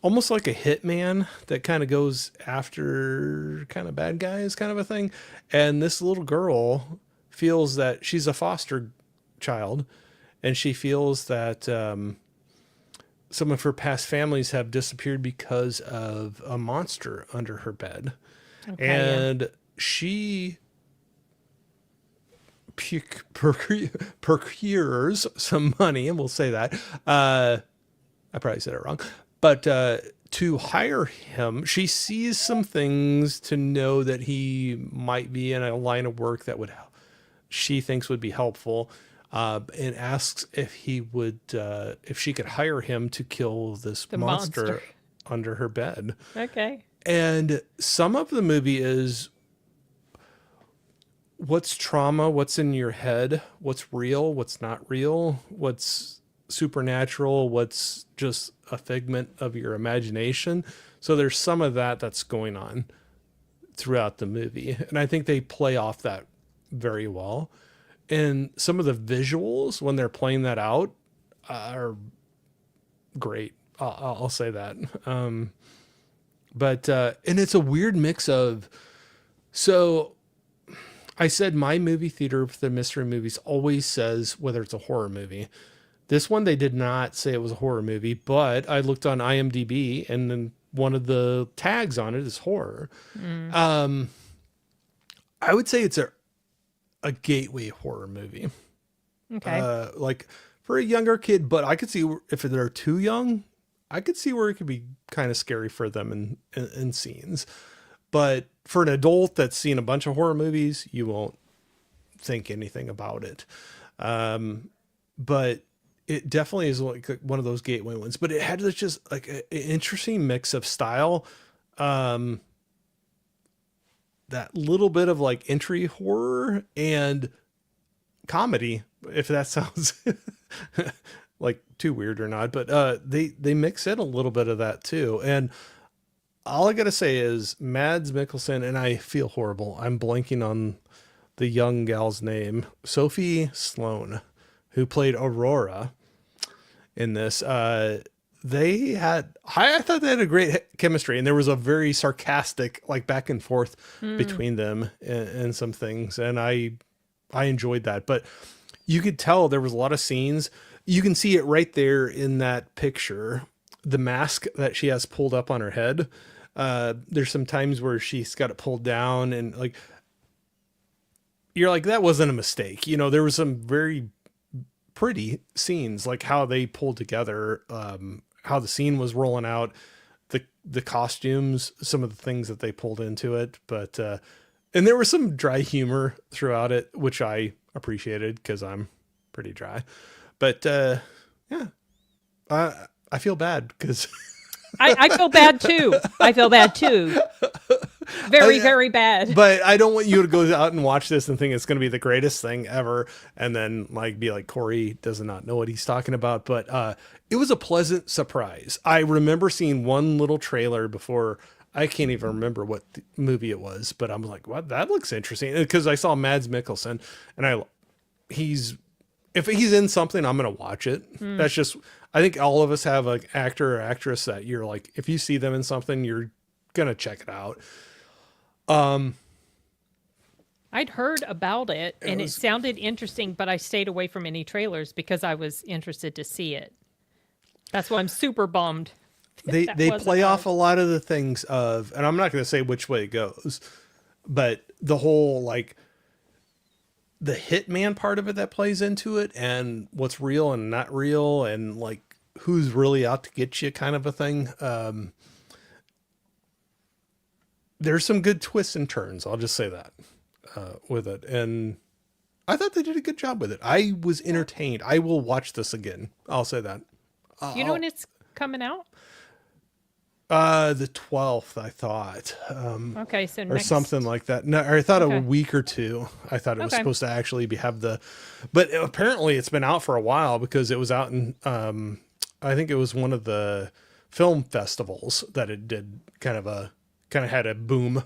almost like a hitman that kind of goes after kind of bad guys, kind of a thing. And this little girl feels that she's a foster child, and she feels that some of her past families have disappeared because of a monster under her bed. Okay, and she procures some money, and we'll say that. I probably said it wrong. But to hire him, she sees some things to know that he might be in a line of work that she thinks would be helpful, and asks if he would, if she could hire him to kill this monster under her bed. Okay. And some of the movie is what's trauma, what's in your head, what's real, what's not real, what's supernatural, what's just a figment of your imagination. So there's some of that that's going on throughout the movie. And I think they play off that very well. And some of the visuals when they're playing that out are great. I'll say that. But and it's a weird mix of, so I said my movie theater for the mystery movies always says whether it's a horror movie. This one, they did not say it was a horror movie, but I looked on IMDb and then one of the tags on it is horror. I would say it's a gateway horror movie. Okay. Like for a younger kid, but I could see if they're too young, I could see where it could be kind of scary for them in scenes. But for an adult that's seen a bunch of horror movies, you won't think anything about it. But it definitely is like one of those gateway ones, but it had just like an interesting mix of style. That little bit of like entry horror and comedy, if that sounds like too weird or not, but they mix in a little bit of that too. And all I gotta say is Mads Mikkelsen, and I feel horrible, I'm blanking on the young gal's name, Sophie Sloan, who played Aurora in this. I thought they had a great chemistry, and there was a very sarcastic like back and forth between them and some things, and I enjoyed that. But you could tell there was a lot of scenes. You can see it right there in that picture, the mask that she has pulled up on her head. There's some times where she's got it pulled down, and like you're like, that wasn't a mistake. You know, there was some very pretty scenes, like how they pulled together, how the scene was rolling out, the costumes, some of the things that they pulled into it. But and there was some dry humor throughout it, which I appreciated because I'm pretty dry. But yeah, I feel bad because I feel bad too. I feel bad too. Very bad. But I don't want you to go out and watch this and think it's going to be the greatest thing ever, and then like be like, Corey does not know what he's talking about. But it was a pleasant surprise. I remember seeing one little trailer before. I can't even remember what movie it was, but I'm like, what? That looks interesting, because I saw Mads Mikkelsen, and if he's in something, I'm going to watch it. That's just, I think all of us have an actor or actress that you're like, if you see them in something, you're going to check it out. I'd heard about it and it sounded interesting, but I stayed away from any trailers because I was interested to see it. That's why I'm super bummed. They play off a lot of the things of, and I'm not going to say which way it goes, but the whole like the hitman part of it that plays into it, and what's real and not real, and like who's really out to get you kind of a thing. There's some good twists and turns. I'll just say that with it. And I thought they did a good job with it. I was entertained. I will watch this again. I'll say that. Do you know when it's coming out? The 12th, I thought. Okay, so or something like that. No, I thought a week or two. I thought it was supposed to actually but apparently it's been out for a while, because it was out in, I think it was one of the film festivals that it did kind of had a boom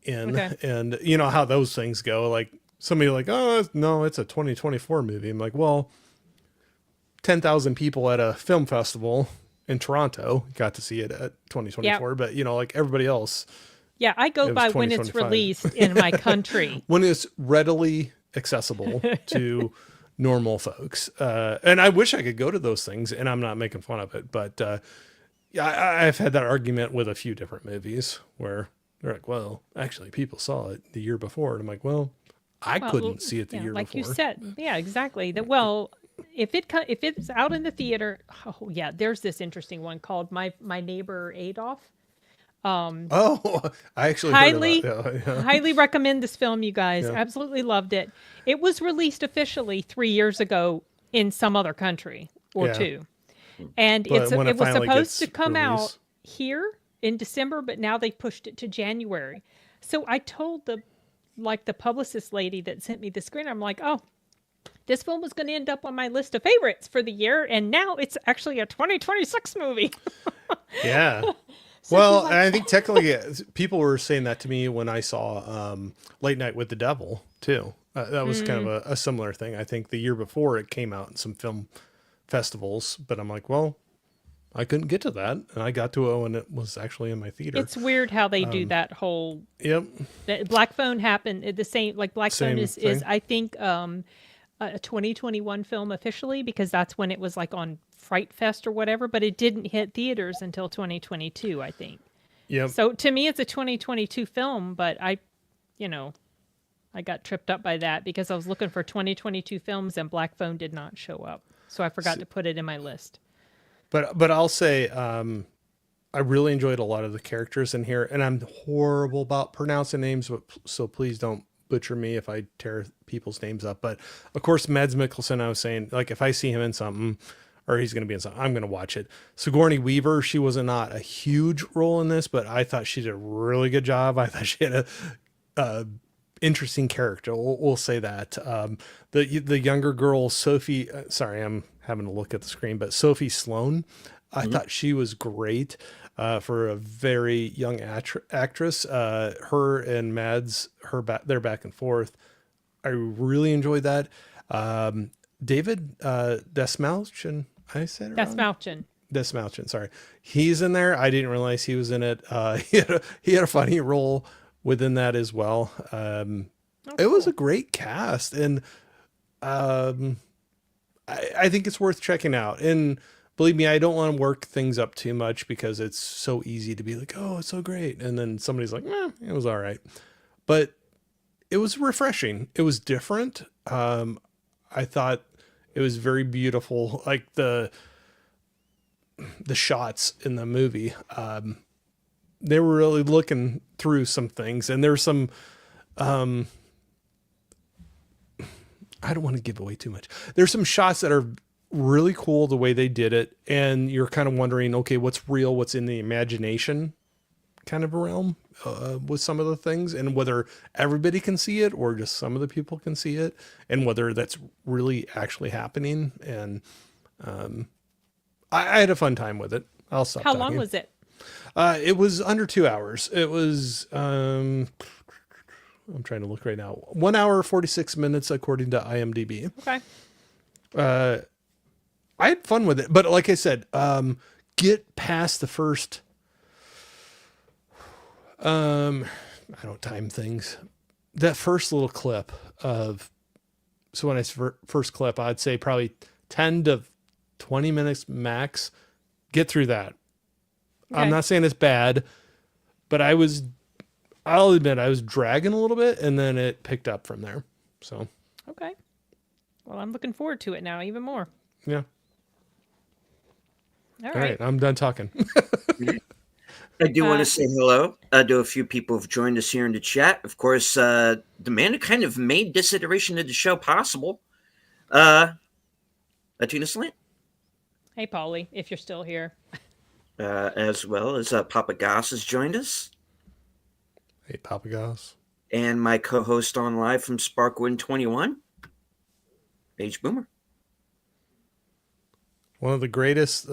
in. And you know how those things go. Like somebody like, oh no, it's a 2024 movie. I'm like, well, 10,000 people at a film festival in Toronto got to see it at 2024, but you know, like everybody else. Yeah, I go by when it's released in my country. When it's readily accessible to normal folks. And I wish I could go to those things, and I'm not making fun of it, but I've had that argument with a few different movies where they're like, well, actually people saw it the year before. And I'm like, well, I couldn't see it the year like before. Like you said. Yeah, exactly. Well, if it's out in the theater, there's this interesting one called My Neighbor Adolf. I actually highly recommend this film, you guys. Yeah. Absolutely loved it. It was released officially 3 years ago in some other country or two. And it was supposed to come out here in December, but now they pushed it to January. So I told the publicist lady that sent me the screener, I'm like, oh, this film was going to end up on my list of favorites for the year, and now it's actually a 2026 movie. Yeah. So I think technically people were saying that to me when I saw Late Night with the Devil too. That was kind of a similar thing. I think the year before it came out in some film festivals, but I'm like, well, I couldn't get to that, and I got to it when it was actually in my theater. It's weird how they do that whole. Yep. Black Phone happened the same. Like Black Phone is I think a 2021 film officially, because that's when it was like on Fright Fest or whatever, but it didn't hit theaters until 2022, I think. Yep. So to me, it's a 2022 film, but I got tripped up by that because I was looking for 2022 films and Black Phone did not show up. So I forgot to put it in my list. But I'll say, I really enjoyed a lot of the characters in here, and I'm horrible about pronouncing names, so please don't butcher me if I tear people's names up. But of course, Mads Mikkelsen, I was saying, like, if I see him in something or he's going to be in something, I'm going to watch it. Sigourney Weaver, she was not a huge role in this, but I thought she did a really good job. I thought she had a interesting character. We'll say that. The younger girl, Sophie, sorry, I'm having to look at the screen, but Sophie Sloane, I thought she was great for a very young actress. Her and Mads, they're back and forth. I really enjoyed that. David Desmalchin, I said it wrong? Desmalchin, sorry. He's in there. I didn't realize he was in it. He had a funny role within that as well. It was a great cast, and I think it's worth checking out. And believe me, I don't want to work things up too much because it's so easy to be like, oh, it's so great. And then somebody's like, it was all right. But it was refreshing. It was different. I thought it was very beautiful. Like the shots in the movie, they were really looking through some things, and there's some, I don't want to give away too much. There's some shots that are really cool the way they did it, and you're kind of wondering, okay, what's real, what's in the imagination kind of a realm with some of the things, and whether everybody can see it or just some of the people can see it, and whether that's really actually happening. And I had a fun time with it. I'll stop. How long was it? It was under 2 hours. It was, I'm trying to look right now. 1 hour, 46 minutes, according to IMDb. Okay. I had fun with it, but like I said, get past the first, I don't time things. That first little clip of, so when I first clip, I'd say probably 10 to 20 minutes max. Get through that. Okay. I'm not saying it's bad, but I'll admit I was dragging a little bit, and then it picked up from there. So. Okay. Well, I'm looking forward to it now even more. Yeah. All right. I'm done talking. I do want to say hello to a few people who've joined us here in the chat. Of course, the man who kind of made this iteration of the show possible, Latina Slant. Hey, Paulie, if you're still here. As well as Papa Goss has joined us. Hey, Papa Goss. And my co-host on live from Sparkwind 21, Age Boomer. One of the greatest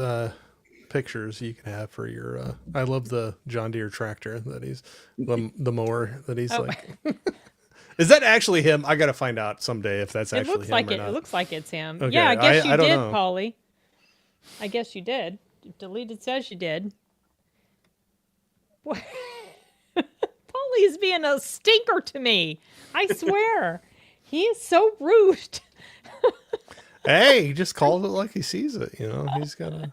pictures you can have for your I love the John Deere tractor that he's the mower that he's like. Is that actually him? I gotta find out someday if that's actually him or not. It looks like it's him. Okay, yeah, I guess you I don't did, know. Paulie. I guess you did. Deleted says you did. What? Paulie is being a stinker to me. I swear. He is so rude. Hey, he just calls it like he sees it. You know, he's got a...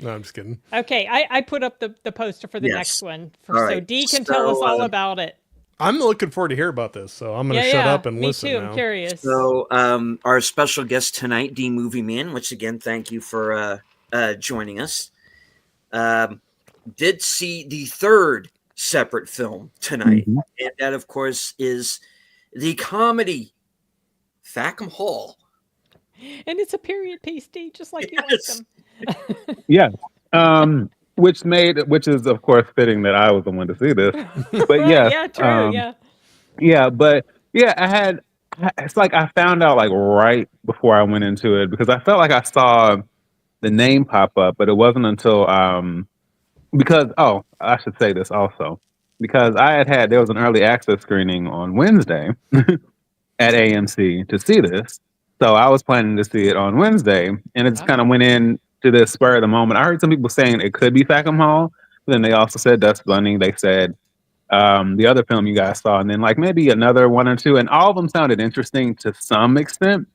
No, I'm just kidding. Okay, I put up the poster for the next one. So right. Dee can tell us all about it. I'm looking forward to hear about this, so I'm going to shut up and listen Me too, now. I'm curious. So our special guest tonight, D Movie Man, which again, thank you for joining us, did see the third separate film tonight. Mm-hmm. And that, of course, is the comedy Fackham Hall. And it's a period piece, D, just like you like them. Yes. Which is of course fitting that I was the one to see this. But yeah. Yeah, true, Yeah, but yeah, it's like I found out like right before I went into it because I felt like I saw the name pop up, but it wasn't until because I should say this also. Because there was an early access screening on Wednesday at AMC to see this. So I was planning to see it on Wednesday, and it just kind of went in to this spur of the moment. I heard some people saying it could be Fackham Hall, but then they also said Dust Bunny. They said the other film you guys saw, and then like maybe another one or two, and all of them sounded interesting to some extent.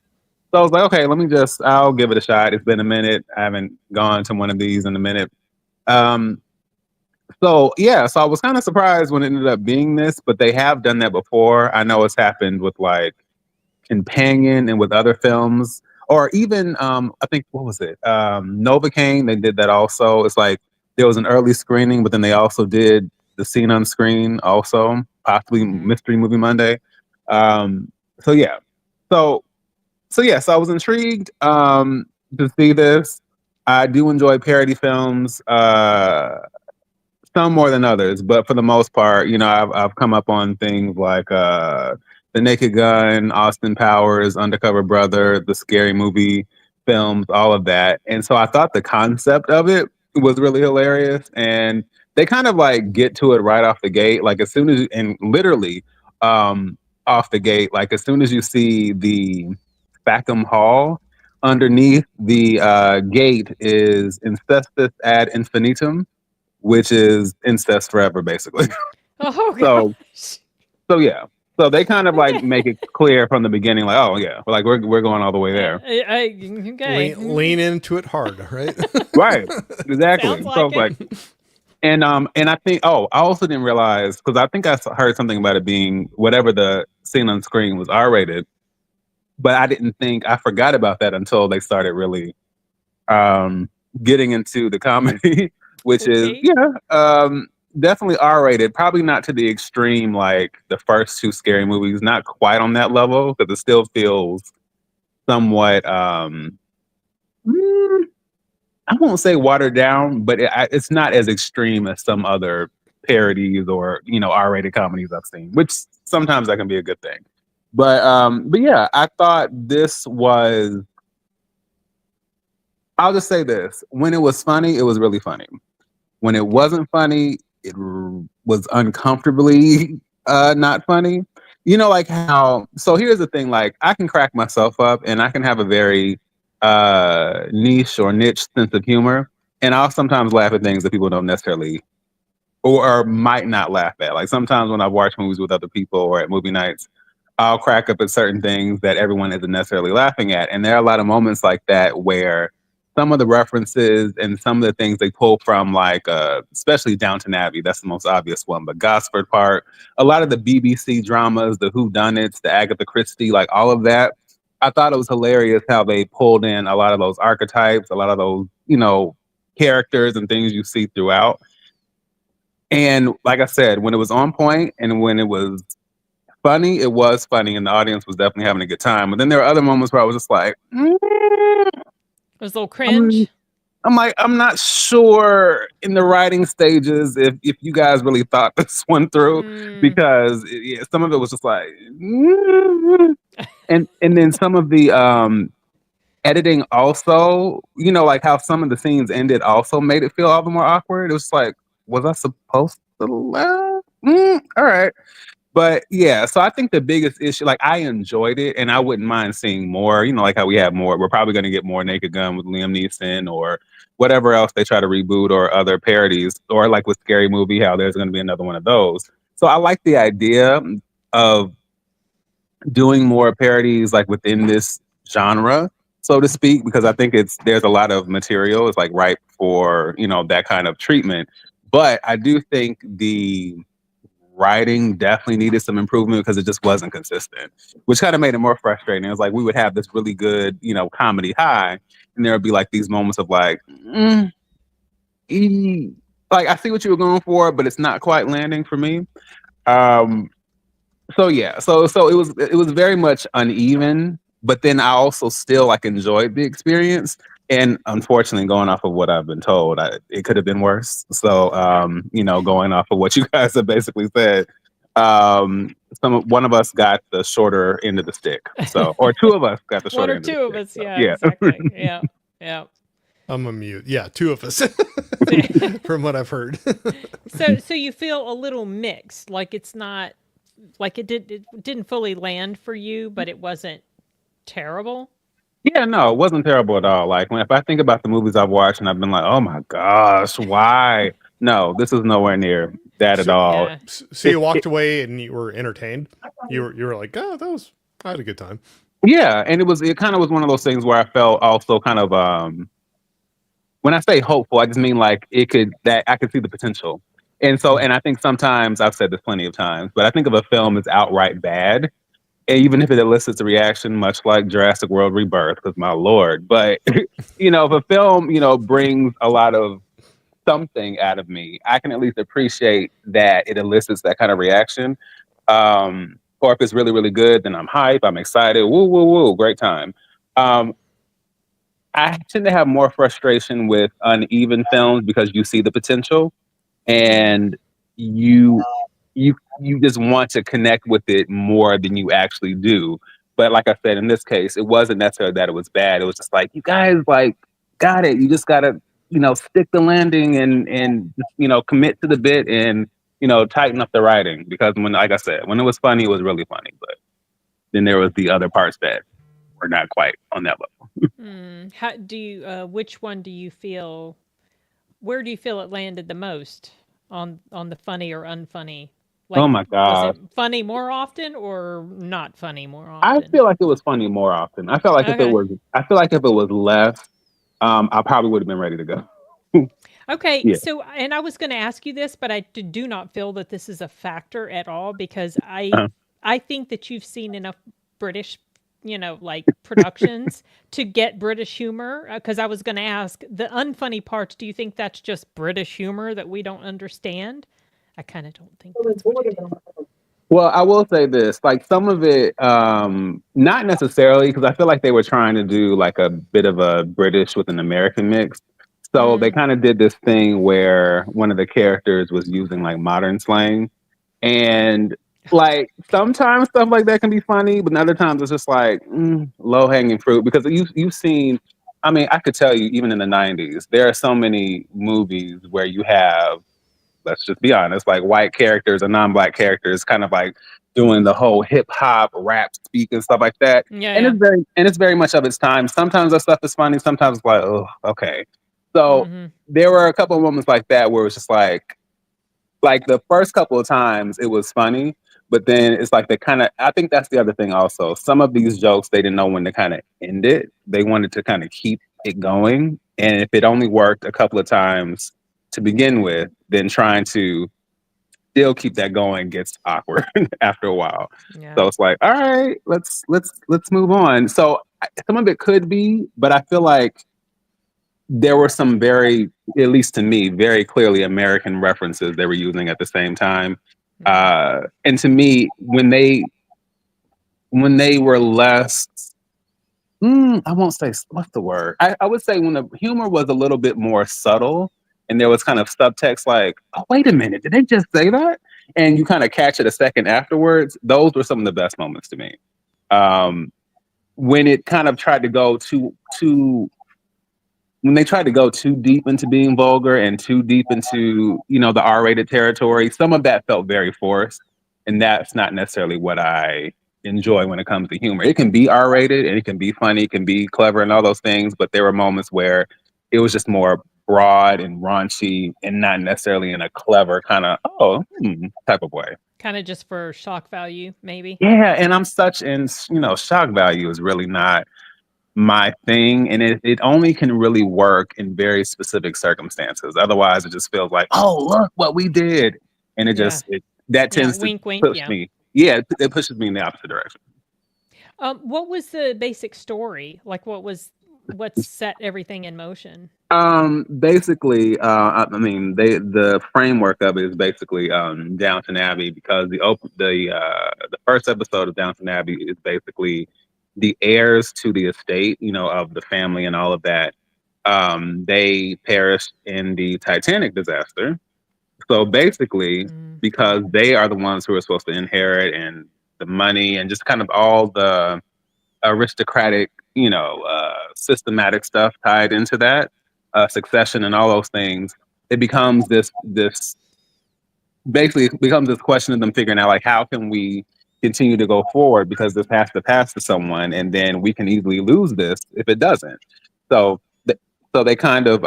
So I was like, okay, I'll give it a shot. It's been a minute. I haven't gone to one of these in a minute. So I was kind of surprised when it ended up being this, but they have done that before. I know it's happened with like Companion and with other films, or even I think what was it? Novocaine. They did that also. It's like there was an early screening, but then they also did the scene on screen also, possibly Mystery Movie Monday. So yeah, so so I was intrigued to see this. I do enjoy parody films, some more than others, but for the most part, I've come up on things like The Naked Gun, Austin Powers, Undercover Brother, the Scary Movie films, all of that. And so I thought the concept of it was really hilarious, and they kind of like get to it right off the gate, like as soon as and literally um, off the gate, like as soon as you see the Fackham Hall. Underneath the gate is incestus ad infinitum, which is incest forever, basically. Oh So, gosh. so yeah. So they kind of like Okay. make it clear from the beginning, like, oh yeah, we're going all the way there, Okay. Lean into it hard, right? right? Exactly. Sounds So like it's like, it. and I think, I also didn't realize because I think heard something about it being whatever the scene on screen was R-rated, but I forgot about that until they started really getting into the comedy, which is Okay. definitely R-rated. Probably not to the extreme like the first two Scary Movies. Not quite on that level because it still feels somewhat. mm, I won't say watered down, but it's not as extreme as some other parodies or R-rated comedies I've seen, which sometimes that can be a good thing. But yeah, I thought this was. I'll just say this: when it was funny, it was really funny. When it wasn't funny, it was uncomfortably not funny. Like how. So here's the thing: like I can crack myself up, and I can have a very niche or niche sense of humor, and I'll sometimes laugh at things that people don't necessarily or might not laugh at. Like sometimes when I watch movies with other people or at movie nights, I'll crack up at certain things that everyone isn't necessarily laughing at. And there are a lot of moments like that where some of the references and some of the things they pull from, like especially Downton Abbey, that's the most obvious one, but Gosford Park, a lot of the BBC dramas, the Whodunits, the Agatha Christie, like all of that. I thought it was hilarious how they pulled in a lot of those archetypes, a lot of those, characters and things you see throughout. And like I said, when it was on point and when it was funny, it was funny, and the audience was definitely having a good time. But then there were other moments where I was just like, It was a little cringe. I'm like, I'm not sure in the writing stages if you guys really thought this one through because some of it was just like, and then some of the editing also, like how some of the scenes ended also made it feel all the more awkward. It was like, was I supposed to laugh? All right. But yeah, so I think the biggest issue, like I enjoyed it and I wouldn't mind seeing more, like how we have more. We're probably going to get more Naked Gun with Liam Neeson or whatever else they try to reboot or other parodies or like with Scary Movie, how there's going to be another one of those. So I like the idea of doing more parodies like within this genre, so to speak, because I think there's a lot of material. It's like ripe for, that kind of treatment. But I do think the writing definitely needed some improvement because it just wasn't consistent, which kind of made it more frustrating. It was like we would have this really good, comedy high, and there would be like these moments of like, like I see what you were going for, but it's not quite landing for me. Um, so yeah, so it was very much uneven, but then I also still like enjoyed the experience. And unfortunately, going off of what I've been told, it could have been worse. So, going off of what you guys have basically said, one of us got the shorter end of the stick. So, or two of us got the One shorter or end of two the of stick. us. So, Yeah, yeah. exactly. Yeah. Yeah. I'm a mute. Yeah, two of us from what I've heard. So you feel a little mixed, like it's not like it didn't fully land for you, but it wasn't terrible. Yeah, no, it wasn't terrible at all. Like if I think about the movies I've watched and I've been like, oh my gosh, why? No, this is nowhere near that at So, all. Yeah. so you walked away and you were entertained. You were like, oh, I had a good time. Yeah, and it kind of was one of those things where I felt also kind of when I say hopeful, I just mean like that I could see the potential. And so, and I think sometimes I've said this plenty of times, but I think if a film is outright bad, even if it elicits a reaction, much like Jurassic World Rebirth, because my lord, but if a film, brings a lot of something out of me, I can at least appreciate that it elicits that kind of reaction. or if it's really, really good, then I'm hype, I'm excited, woo, woo, woo, great time. Um, I tend to have more frustration with uneven films because you see the potential and you you just want to connect with it more than you actually do. But like I said, in this case, it wasn't necessarily that it was bad. It was just like, you guys like got it. You just gotta, stick the landing and commit to the bit and tighten up the writing. Because when, like I said, when it was funny, it was really funny. But then there was the other parts that were not quite on that level. How do you? Which one do you feel? Where do you feel it landed the most on the funny or unfunny? Oh Like, my was it gosh. funny more often or not funny more I often? feel like it was funny more often. Okay. I feel like if it was less, I probably would have been ready to go. Okay, Yeah. so and I was going to ask you this, but I do not feel that this is a factor at all because Uh, I think that you've seen enough British, like productions to get British humor. Because I was going to ask the unfunny parts. Do you think that's just British humor that we don't understand? I kind of don't think that's what it is. well, I will say this, like some of it, not necessarily, because I feel like they were trying to do like a bit of a British with an American mix. So they Mm, kind of did this thing where one of the characters was using like modern slang. And like sometimes stuff like that can be funny, but other times it's just like low hanging fruit because you've seen. I mean, I could tell you even in the '90s, there are so many movies where you have, let's just be honest, like white characters or non-black characters, kind of like doing the whole hip hop rap speak and stuff like that. yeah, And yeah. it's very much of its time. Sometimes that stuff is funny. Sometimes it's like, oh, okay. So Mm-hmm. there were a couple of moments like that where it was just like the first couple of times it was funny, but then it's like they kind of, I think that's the other thing also. Some of these jokes, they didn't know when to kind of end it. They wanted to kind of keep it going. And if it only worked a couple of times to begin with, then trying to still keep that going gets awkward after a while. So Yeah. it's like, all right, let's move on. So some of it could be, but I feel like there were some very, at least to me, very clearly American references they were using at the same time. Mm. And to me, when they were less, I won't say what's the word. I would say when the humor was a little bit more subtle, and there was kind of subtext like, "Oh, wait a minute, did they just say that?" And you kind of catch it a second afterwards. Those were some of the best moments to me. Um, when it kind of tried to go too when they tried to go too deep into being vulgar and too deep into the R-rated territory, some of that felt very forced, and that's not necessarily what I enjoy when it comes to humor. It can be R-rated and it can be funny, it can be clever and all those things, but there were moments where it was just more broad and raunchy and not necessarily in a clever kind of type of way. Kind of just for shock value, maybe. Yeah, and I'm such in shock value is really not my thing, and it only can really work in very specific circumstances. Otherwise it just feels like, oh, look what we did, and Yeah. that Yeah. tends to Wink, wink. push Yeah. me, yeah, it pushes me in the opposite direction. What was the basic story? Like, what set everything in motion? Basically, I mean, the framework of it is basically Downton Abbey, because the first episode of Downton Abbey is basically the heirs to the estate, of the family and all of that. They perished in the Titanic disaster. So basically, Yeah. because they are the ones who are supposed to inherit and the money and just kind of all the aristocratic, systematic stuff tied into that, succession and all those things, it becomes this basically it becomes this question of them figuring out like, how can we continue to go forward, because this has to pass to someone and then we can easily lose this if it doesn't. So so they kind of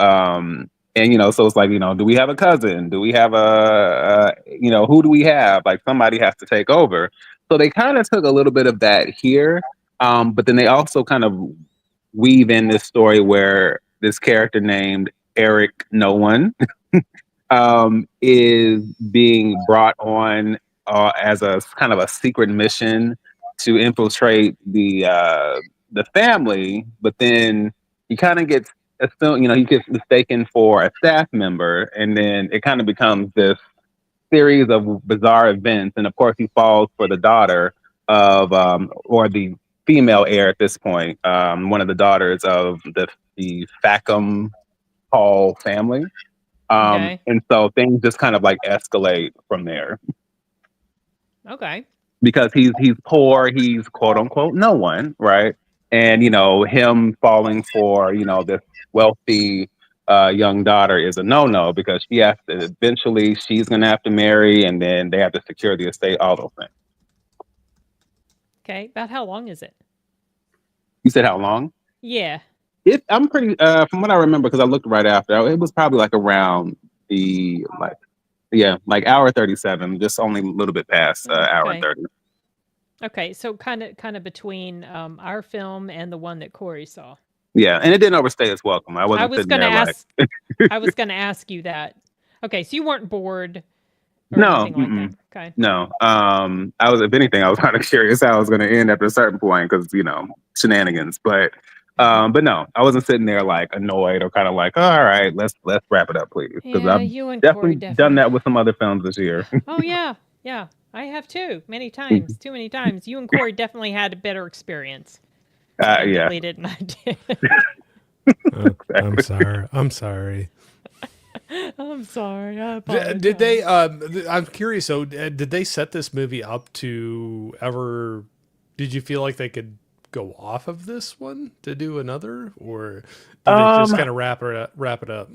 and so it's like, do we have a cousin, do we have who do we have, like somebody has to take over. So they kind of took a little bit of that here, but then they also kind of weave in this story where this character named Eric No One is being brought on as a kind of a secret mission to infiltrate the family, but then he kind of gets assumed, he gets mistaken for a staff member, and then it kind of becomes this series of bizarre events. And of course, he falls for the daughter of or the female heir at this point, one of the daughters of the Fackham Hall family. Okay. And so things just kind of like escalate from there Okay. because he's poor, he's quote unquote no one, right? And him falling for this wealthy young daughter is a no because she has to eventually she's gonna have to marry, and then they have to secure the estate, all those things. Okay. About how long is it? You said how long? Yeah. I'm pretty from what I remember, because I looked right after. It was probably like around the like hour 37, just only a little bit past hour Okay. 30. Okay. So kind of between our film and the one that Corey saw. Yeah, and it didn't overstay its welcome. I I wasn't was sitting gonna there like ask. I was gonna ask you that. Okay. So you weren't bored or no, anything like that. Okay. no. I was, if anything, I was kind of curious how it was going to end after a certain point because shenanigans. But no, I wasn't sitting there like annoyed or kind of like, all right, let's wrap it up, please, because Yeah, I've you and Corey done that with some other films this year. Oh yeah, yeah. I have too. Many times. Too many times. You and Corey definitely had a better experience. Yeah, Deleted and I did. I'm sorry. I'm sorry. I'm sorry. I apologize. Did they? I'm curious. So, did they set this movie up to ever? Did you feel like they could go off of this one to do another, or did they just kind of wrap it up?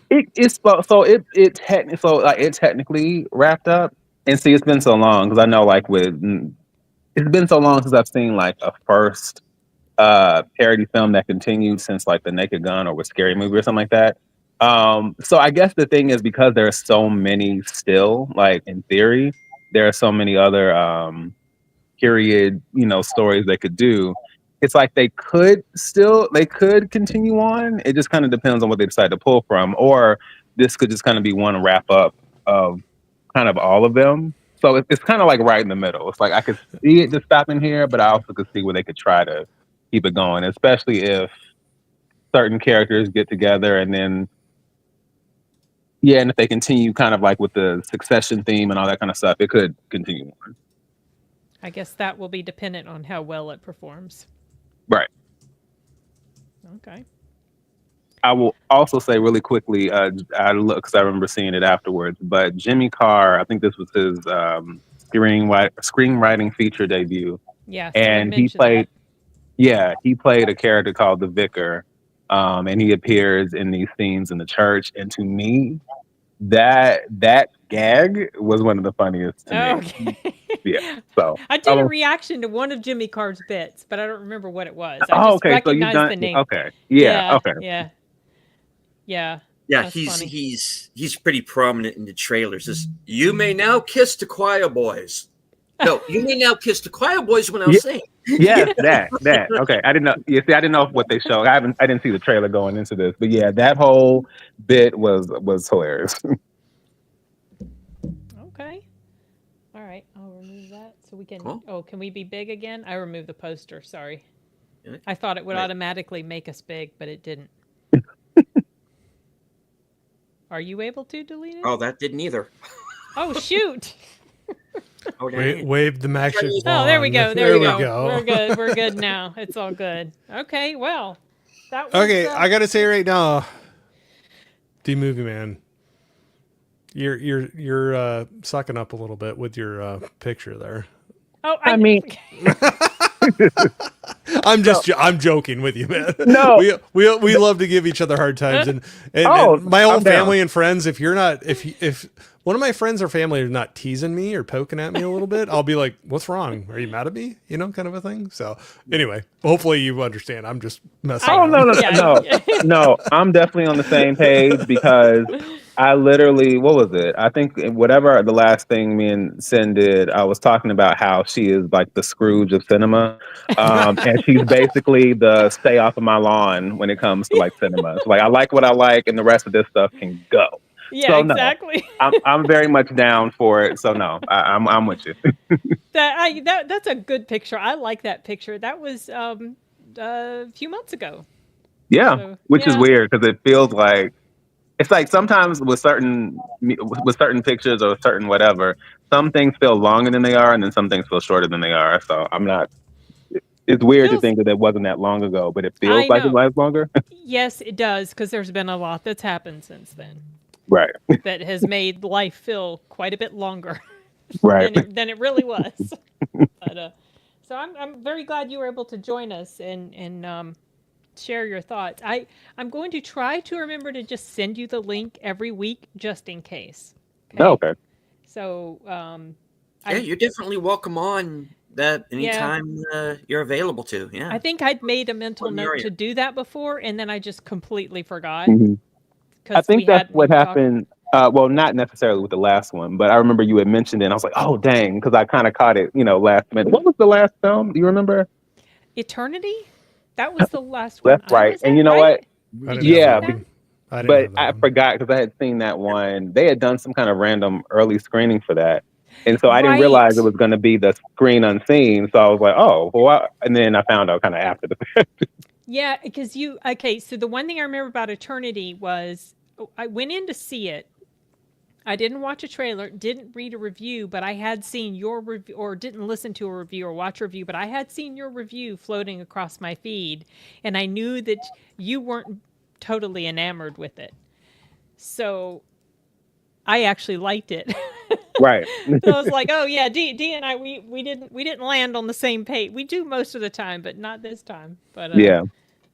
It technically wrapped up, and see, it's been so long because I know it's been so long since I've seen like a first parody film that continued since like The Naked Gun or with Scary Movie or something like that. So I guess the thing is, because there are so many still, like in theory, there are so many other period, stories they could do. It's like they could continue on. It just kind of depends on what they decide to pull from, or this could just kind of be one wrap up of kind of all of them. So it's kind of like right in the middle. It's like I could see it just stopping here, but I also could see where they could try to keep it going, especially if certain characters get together and then and if they continue kind of like with the succession theme and all that kind of stuff, it could continue on. I guess that will be dependent on how well it performs. Right. Okay. I will also say really quickly, I look because I remember seeing it afterwards, but Jimmy Carr, I think this was his screenwriting feature debut. Yeah. And he played a character called the Vicar, and he appears in these scenes in the church. And to me, that gag was one of the funniest to me. Okay. Yeah. So I did a reaction to one of Jimmy Carr's bits, but I don't remember what it was. I just okay. So you've recognized done the name. Okay. Yeah. Okay. Yeah. Yeah. Yeah, That's funny. he's pretty prominent in the trailers. You may now kiss the choir boys. No, you may now kiss the choir boys when I was saying. Yes, that. Okay, I didn't know. You see, I didn't know what they showed. I didn't see the trailer going into this, but yeah, that whole bit was hilarious. Okay. All right. I'll remove that so we can. Cool. Oh, can we be big again? I removed the poster. Sorry. Yeah. I thought it would Right. automatically make us big, but it didn't. Are you able to delete it? Oh, that didn't either. Oh, shoot. Wave the magic wand. Oh, there we go. There we go. We're go. good. We're good now. It's all good. Okay. Well, that was. Okay, I gotta say right now, D Movie Man, you're sucking up a little bit with your picture there. Oh, I mean, I'm joking with you, man. No. we love to give each other hard times, and my whole family and friends. If one of my friends or family are not teasing me or poking at me a little bit, I'll be like, "What's wrong? Are you mad at me?" Kind of a thing. So anyway, hopefully you understand. I'm just messing. Oh around. no! I'm definitely on the same page because I literally, what was it? I think whatever the last thing me and Sin did, I was talking about how she is like the Scrooge of cinema, and she's basically the stay off of my lawn when it comes to like cinema. It's like I like what I like, and the rest of this stuff can go. Yeah, so, exactly. No, I'm very much down for it. So no, I'm with you. That's a good picture. I like that picture. That was a few months ago. Yeah, So, which is weird because it feels like it's like sometimes with certain pictures or certain whatever, some things feel longer than they are, and then some things feel shorter than they are. So I'm not. It's weird to Feels, think that it wasn't that long ago, but it feels I like it know. lasts longer. Yes, it does, because there's been a lot that's happened since then Right. that has made life feel quite a bit longer Right. than it really was. But so I'm very glad you were able to join us and share your thoughts. I'm going to try to remember to just send you the link every week just in case. Okay. Okay. So Yeah, you're definitely welcome on that Yeah. anytime you're available to. Yeah. I think I'd made a mental One note area. to do that before, and then I just completely forgot Mhm. I because think that's what happened. Well, not necessarily with the last one, but I remember you had mentioned it. And I was like, oh, dang, because I kind of caught it, last minute. What was the last film? Do you remember? Eternity. That was the last one. That's right. Was And that you know right? what? I Did didn't you have see Yeah, that that? one. I didn't but have that I one. forgot because I had seen that one. They had done some kind of random early screening for that. And so I didn't realize it Right. was going to be the screen unseen. So I was like, oh, well, and then I found out kind of after the fact. Yeah, because okay, so the one thing I remember about Eternity was I went in to see it. I didn't watch a trailer, didn't read a review, but I had seen your review, or didn't listen to a review or watch a review, but I had seen your review floating across my feed, and I knew that you weren't totally enamored with it. So I actually liked it. Right. So I was like, oh yeah, D and I we didn't land on the same page. We do most of the time, but not this time. But Yeah.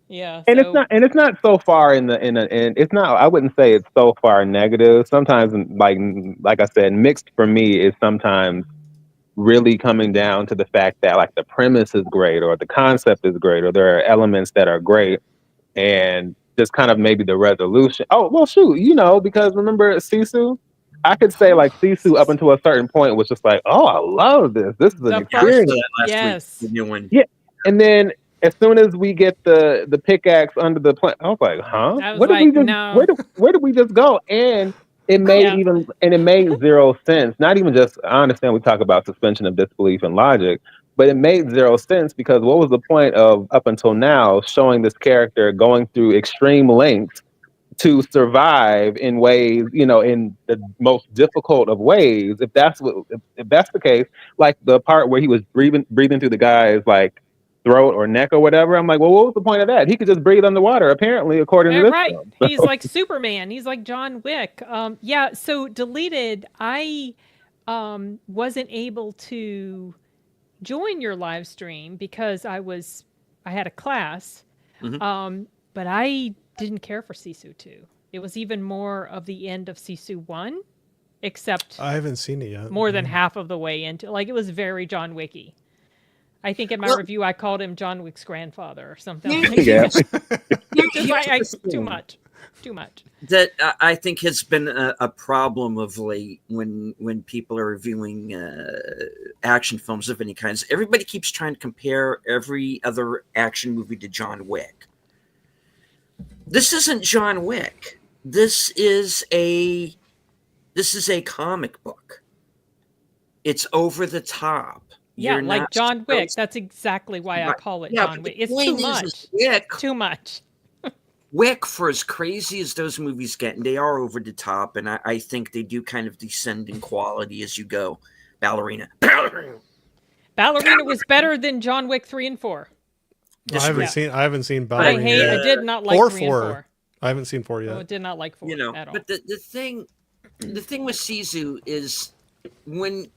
yeah, And so it's not so far in it's not, I wouldn't say it's so far negative. Sometimes like I said, mixed for me is sometimes really coming down to the fact that like the premise is great or the concept is great or there are elements that are great and just kind of maybe the resolution. Oh, well shoot, because remember Sisu? I could say like Sisu up until a certain point was just like, oh, I love this. This is an the Yeah, I saw first, experience. that last week. The yes, new one. Yeah. And then as soon as we get the pickaxe under the plant, I was like, huh? I was What did we like, just no, where did we just go? And yeah, it made zero sense. Not even just, I understand we talk about suspension of disbelief and logic, but it made zero sense because what was the point of up until now showing this character going through extreme lengths to survive in ways, in the most difficult of ways? If that's the case, like the part where he was breathing through the guy's like throat or neck or whatever, I'm like, well, what was the point of that? He could just breathe underwater, apparently, according to this right. film. He's like Superman. He's like John Wick. Yeah. So deleted. I wasn't able to join your live stream because I had a class. Mhm. But I didn't care for Sisu 2. It was even more of the end of Sisu 1, except I haven't seen it yet. more than half of the way into, like, it was very John Wicky. I think in my Well, review I called him John Wick's grandfather or something Yeah. like Yeah. that. Just here's the too thing much. Too much. that I think has been a problem of late when people are reviewing action films of any kinds. Everybody keeps trying to compare every other action movie to John Wick. This isn't John Wick. This is a comic book. It's over the top. Yeah, You're like not John Wick. supposed- That's exactly why I Right. call it Yeah, John but Wick. the It's point too is much. Wick, Too much. Wick, for as crazy as those movies get, and they are over the top, and I think they do kind of descend in quality as you go. Ballerina. Ballerina was better than John Wick 3 and 4. I haven't Disagree. seen I Ballerina. did not like Or 3 and 4. I haven't seen 4 Oh, yet. did not like 4 at all. But the thing with Sisu is when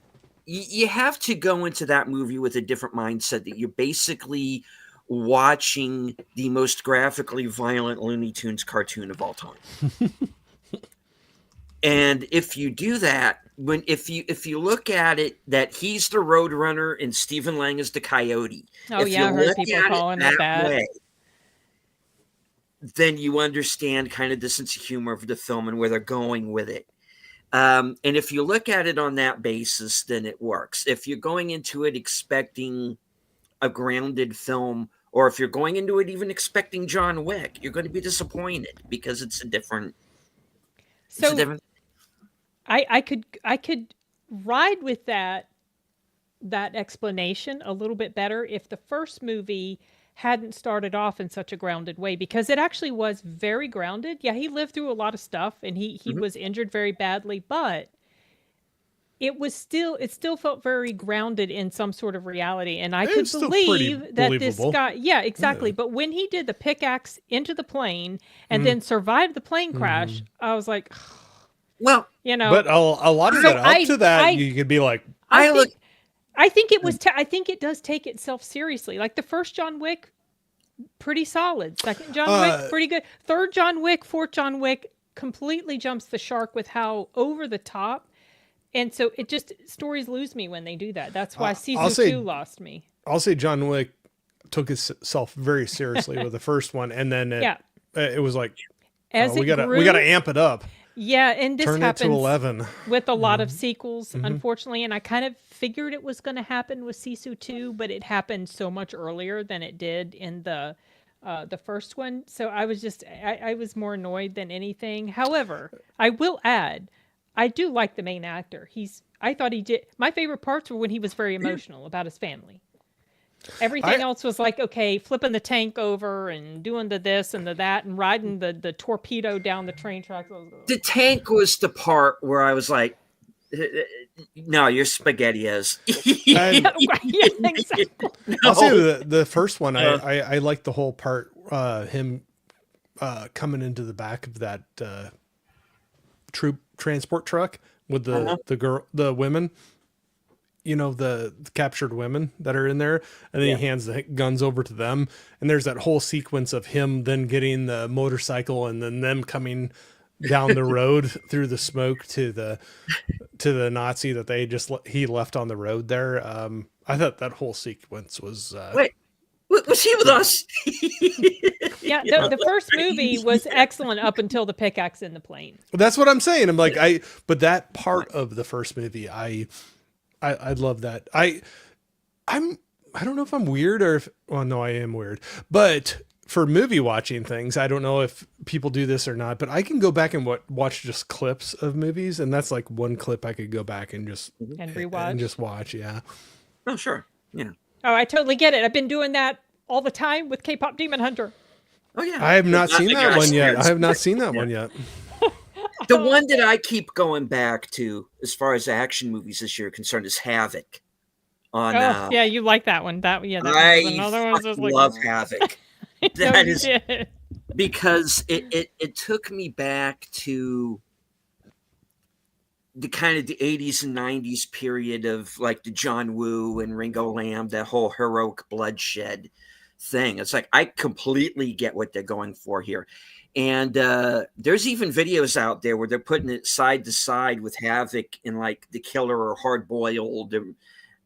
you have to go into that movie with a different mindset that you're basically watching the most graphically violent Looney Tunes cartoon of all time. And if you do that, if you look at it that he's the Roadrunner and Stephen Lang is the Coyote. Oh if yeah, I you heard look people at calling it that. way, then you understand kind of the sense of humor of the film and where they're going with it. And if you look at it on that basis, then it works. If you're going into it expecting a grounded film, or if you're going into it even expecting John Wick, you're going to be disappointed because it's a different. So I could ride with that explanation a little bit better if the first movie hadn't started off in such a grounded way, because it actually was very grounded. Yeah, he lived through a lot of stuff, and he was injured very badly, but it still felt very grounded in some sort of reality. And I It could was still pretty believe that this believable. guy, yeah, exactly. But when he did the pickaxe into the plane and then survived the plane crash, I was like, Well, you know, But a lot of So it up to that, I- you could be like, I think it was. I think it does take itself seriously. Like the first John Wick, pretty solid. Second John Wick, pretty good. Third John Wick, fourth John Wick, completely jumps the shark with how over the top. And so it just, stories lose me when they do that. That's why I'll season say- 2 lost me. I'll say John Wick took itself very seriously with the first one, and then it was like, As we it gotta grew, amp it up, yeah, and this turn it to happens 11. with a lot of sequels, unfortunately. And I kind of figured it was going to happen with Sisu 2, but it happened so much earlier than it did in the first one. So I was just, I was more annoyed than anything. However, I will add, I do like the main actor. I thought he did. My favorite parts were when he was very emotional about his family. Everything else was like, okay, flipping the tank over and doing the this and the that and riding the torpedo down the train tracks. the tank was the part where I was like, no, you're SpaghettiOs. And Yeah, exactly. I'll say the first one, I like the whole part, him coming into the back of that troop transport truck with the women, the captured women that are in there, and then he hands the guns over to them, and there's that whole sequence of him then getting the motorcycle and then them coming down the road through the smoke to the Nazi that he left on the road there. I thought that whole sequence was Wait, was he with us? Yeah, the first movie was excellent up until the pickaxe in the plane. That's what I'm saying. I'm like, but that part of the first movie, I love that. I don't know if I'm weird or no, I am weird, but for movie watching things, I don't know if people do this or not, but I can go back and watch just clips of movies. And that's like one clip I could go back and just rewatch and just watch. Yeah. Oh, sure. Yeah. Oh, I totally get it. I've been doing that all the time with K-pop Demon Hunter. Oh, yeah. I have not seen that one yet. Yes. I have not seen that one yet. The one that I keep going back to, as far as action movies this year are concerned, is Havoc. On, yeah, you like that one. That was another one. I love Havoc. No, That you is did. because it took me back to the kind of the 80s and 90s period of like the John Woo and Ringo Lam, that whole heroic bloodshed thing. It's like, I completely get what they're going for here. And there's even videos out there where they're putting it side to side with Havoc and like The Killer or Hard Boiled,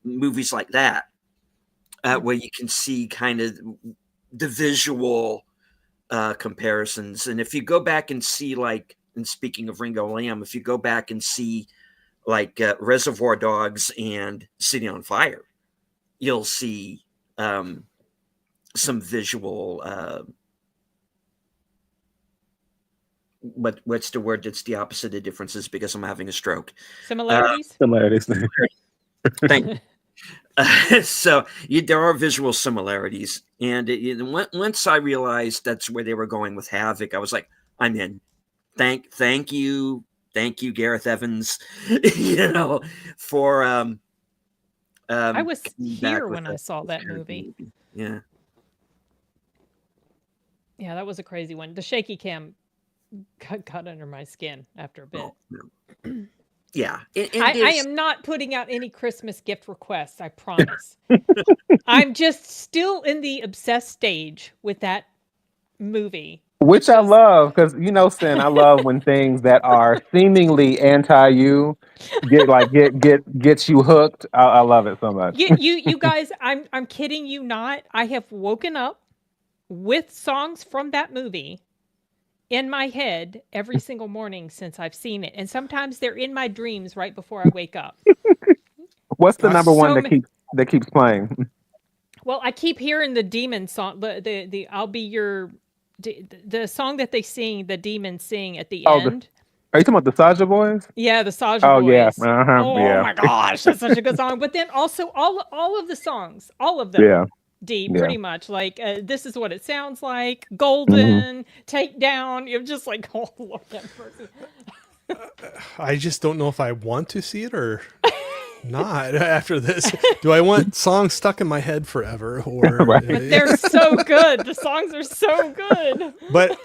movies like that, where you can see kind of the visual comparisons. And if you go back and see, like, and speaking of Ringo Lam, if you go back and see like Reservoir Dogs and City on Fire, you'll see some visual what's the word that's the opposite of differences, because I'm having a stroke. Similarities? Thank you. So there are visual similarities, and once I realized that's where they were going with Havoc, I was like, I'm in. Thank you, Gareth Evans. For I was here when I saw that movie. Yeah, that was a crazy one. The shaky cam got under my skin after a bit. Oh, no. Yeah, I am not putting out any Christmas gift requests, I promise. I'm just still in the obsessed stage with that movie. Which I love, because Sin, I love when things that are seemingly anti you gets you hooked. I love it so much. You guys, I'm kidding you not. I have woken up with songs from that movie in my head every single morning since I've seen it, and sometimes they're in my dreams right before I wake up. What's the number one that keeps playing? Well, I keep hearing the demon song, the I'll be your, the song that they sing, the demons sing at the end. Are you talking about the Saja Boys? Yeah, the Saja Boys. Oh yeah, Oh yeah. my gosh, that's such a good song. But then also all of the songs, all of them. Yeah. D, Yeah. pretty much. Like, this is what it sounds like. Golden, take down. You're just like, oh, Lord have mercy. I just don't know if I want to see it or not after this. Do I want songs stuck in my head forever? Or Right. But they're so good. The songs are so good. But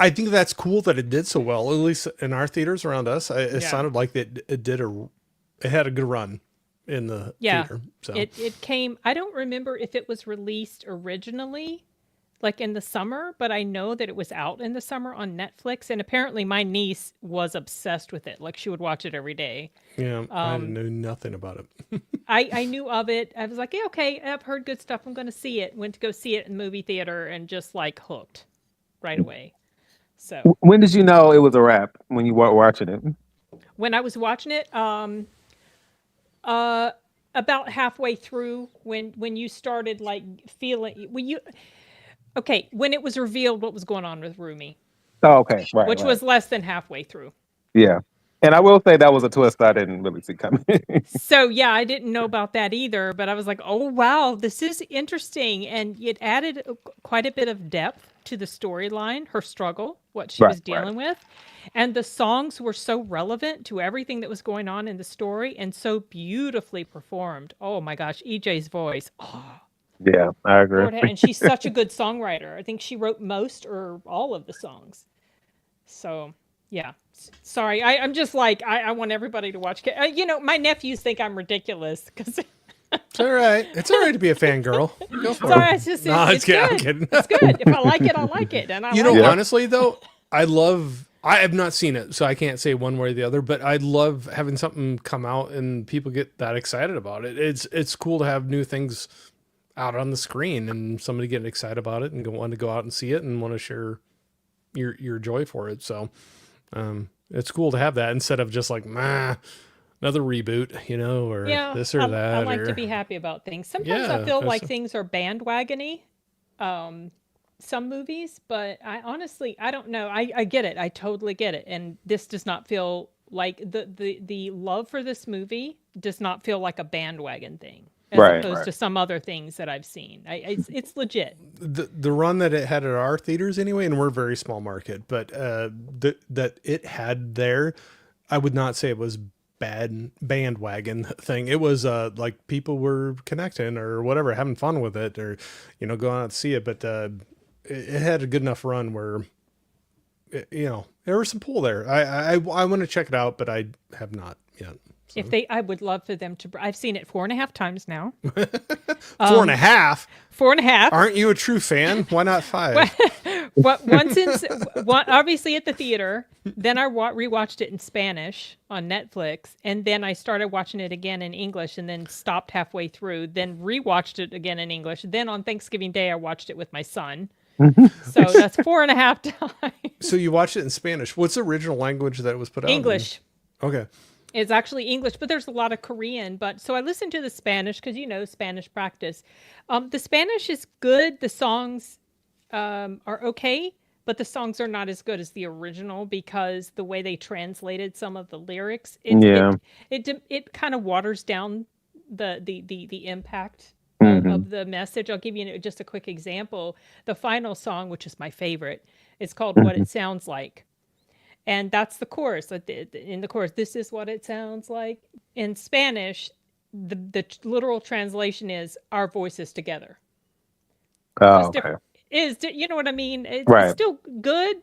I think that's cool that it did so well. At least in our theaters around us, it Yeah. sounded like it had a good run in the theater. So It came, I don't remember if it was released originally, like in the summer, but I know that it was out in the summer on Netflix. And apparently my niece was obsessed with it. Like she would watch it every day. yeah, I knew nothing about it. I knew of it. I was like, yeah, okay, I've heard good stuff. I'm going to see it. Went to go see it in the movie theater and just like hooked right away. So When did you know it was a wrap when you were watching it? when I was watching it, about halfway through when you started like feeling when it was revealed what was going on with Rumi, Oh, okay, right, which right. was less than halfway through. Yeah. And I will say that was a twist I didn't really see coming. So yeah, I didn't know about that either, but I was like, oh wow, this is interesting, and it added quite a bit of depth to the storyline, her struggle, what she Right, was dealing with, and the songs were so relevant to everything that was going on in the story and so beautifully performed. Oh my gosh, EJ's voice. Oh, Yeah, I agree. Lord, and she's such a good songwriter. I think she wrote most or all of the songs. So yeah, sorry, I'm just like I want everybody to watch. My nephews think I'm ridiculous because. It's all right. It's all right to be a fangirl. Go for Sorry, it. it's just No, it's I'm good. kidding. It's good. If I like it, I like it, and I You like know, it. honestly though, I have not seen it, so I can't say one way or the other, but I love having something come out and people get that excited about it. It's cool to have new things out on the screen and somebody getting excited about it and want to go out and see it and want to share your joy for it. So it's cool to have that instead of just like another reboot, or Yeah, this or that. I like or, to be happy about things. Sometimes Yeah, I feel like that's- things are bandwagony. Some movies, but I honestly I don't know. I get it. I totally get it. And this does not feel like the love for this movie does not feel like a bandwagon thing, as Right, opposed right. to some other things that I've seen. It's legit. the run that it had at our theaters anyway, and we're a very small market, but that it had there, I would not say it was bad bandwagon thing. It was like people were connecting or whatever, having fun with it, or going out to see it. But it had a good enough run where there was some pull there. I want to check it out, but I have not yet. So. I would love for them to. I've seen it 4.5 times now. 4.5. 4.5. Aren't you a true fan? Why not 5? Obviously at the theater, then I rewatched it in Spanish on Netflix, and then I started watching it again in English, and then stopped halfway through, then rewatched it again in English. Then on Thanksgiving Day, I watched it with my son. So that's 4.5 times. So you watched it in Spanish. What's the original language that it was put out in? English. Okay. It's actually English, but there's a lot of Korean. But so I listened to the Spanish because Spanish practice. The Spanish is good. The songs are okay, but the songs are not as good as the original because the way they translated some of the lyrics, it kind of waters down the impact of the message. I'll give you just a quick example. The final song, which is my favorite, is called "What It Sounds Like." And that's the chorus. In the chorus, this is what it sounds like. In Spanish, the literal translation is "our voices together." Oh, okay. You know what I mean? It's Right. still good,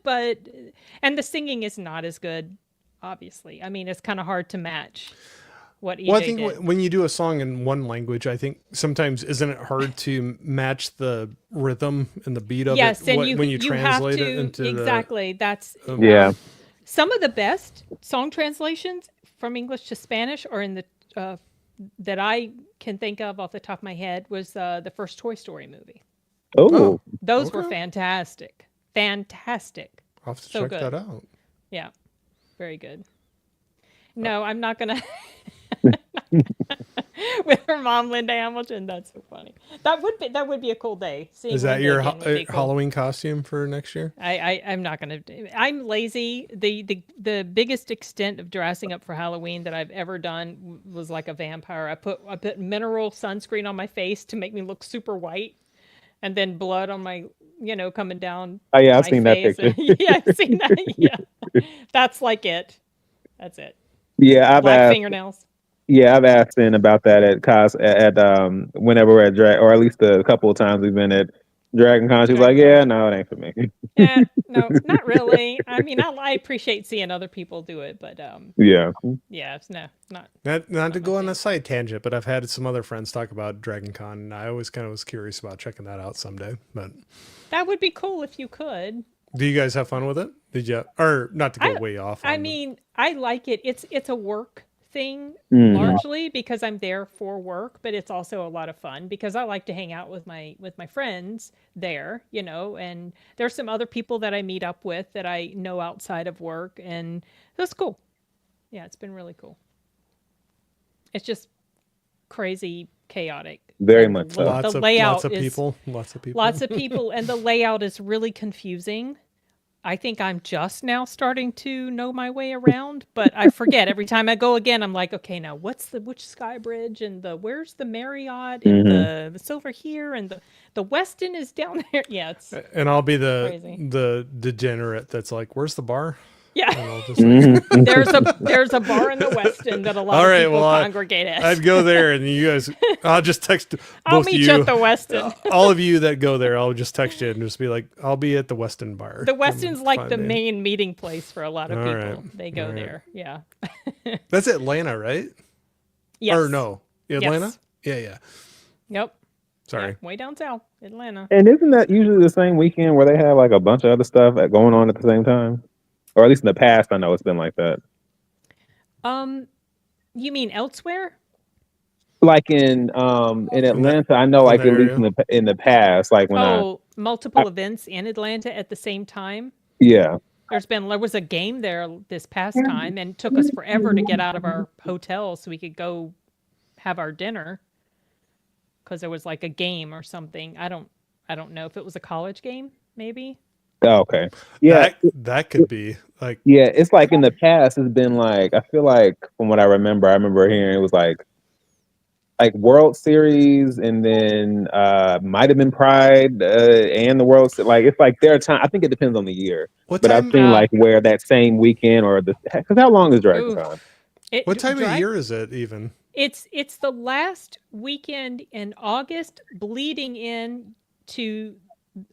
and the singing is not as good, obviously. I mean, it's kind of hard to match what EJ Well, I think did. when you do a song in one language, I think sometimes isn't it hard to match the rhythm and the beat of Yes, it and when you you translate have it to into exactly. That's Yeah. some of the best song translations from English to Spanish are in the that I can think of off the top of my head was the first Toy Story movie. Oh, Those were Okay. fantastic. Fantastic. I'll have to so check good. that out. Yeah. Very good. No, I'm not going to. With her mom, Linda Hamilton. That's so funny. That would be a cool day. Seeing Is that Linda your again would be cool. Halloween costume for next year? I'm not going to. I'm lazy. The biggest extent of dressing up for Halloween that I've ever done was like a vampire. I put mineral sunscreen on my face to make me look super white. and then blood on my, coming down Oh yeah, I've my seen that face. picture. Yeah, I've seen that. Yeah, that's like it. That's it. Yeah, I've Black asked. fingernails. Yeah, I've asked in about that at whenever we're at drag, or at least a couple of times we've been at Dragon Con. She's like, Dragon Con. yeah, no, it ain't for me. No, not really. I mean, I appreciate seeing other people do it, but Yeah. yeah, it's not Not to my go on thing. a side tangent, but I've had some other friends talk about Dragon Con, and I always kind of was curious about checking that out someday. But That would be cool if you could. do you guys have fun with it? Did you, or not to go I way off? I on the- mean, I like it. It's a work thing Mhm. largely because I'm there for work, but it's also a lot of fun because I like to hang out with my friends there, and there's some other people that I meet up with that I know outside of work, and that's cool. Yeah, it's been really cool. It's just crazy chaotic. Very and much the, so. la- the layout lots of is people, lots of people. lots of people, and the layout is really confusing. I think I'm just now starting to know my way around, but I forget every time I go again. I'm like, okay, now which Sky Bridge and where's the Marriott and Mhm. the Silver here and the Westin is down there. Yeah, it's And I'll be crazy. the degenerate that's like, "Where's the bar?" And yeah. I'll just like, Mhm. There's a bar in the Westin that a lot all of right, people well, congregate at. I'd go there, and you guys, I'll just text I'll both meet you, you at the Westin. all of you that go there. I'll just text you and just be like, "I'll be at the Weston Bar." The Westin's like Find the me. main meeting place for a lot of All people. right, They go all right. there. Yeah. That's Atlanta, right? Yes. Or no, Atlanta? Yes. Yeah. Yep. Sorry. Yeah, way down south, Atlanta. And isn't that usually the same weekend where they have like a bunch of other stuff going on at the same time? Or at least in the past, I know it's been like that. You mean elsewhere? Like in Atlanta, I know in like that at least area? in the past, like when Multiple events in Atlanta at the same time. yeah. There was a game there this past time, and it took us forever to get out of our hotel so we could go have our dinner because there was like a game or something. I don't know if it was a college game, maybe. Oh, okay. Yeah. That could be like, Yeah, it's like in the past, it's been like I feel like from what I remember hearing it was like World Series, and then might have been Pride and the like it's like their time. I think it depends on the year, what but I've time? seen like where that same weekend or because how long is Dragon Oof. Con? What time of year is it even? It's the last weekend in August, bleeding in to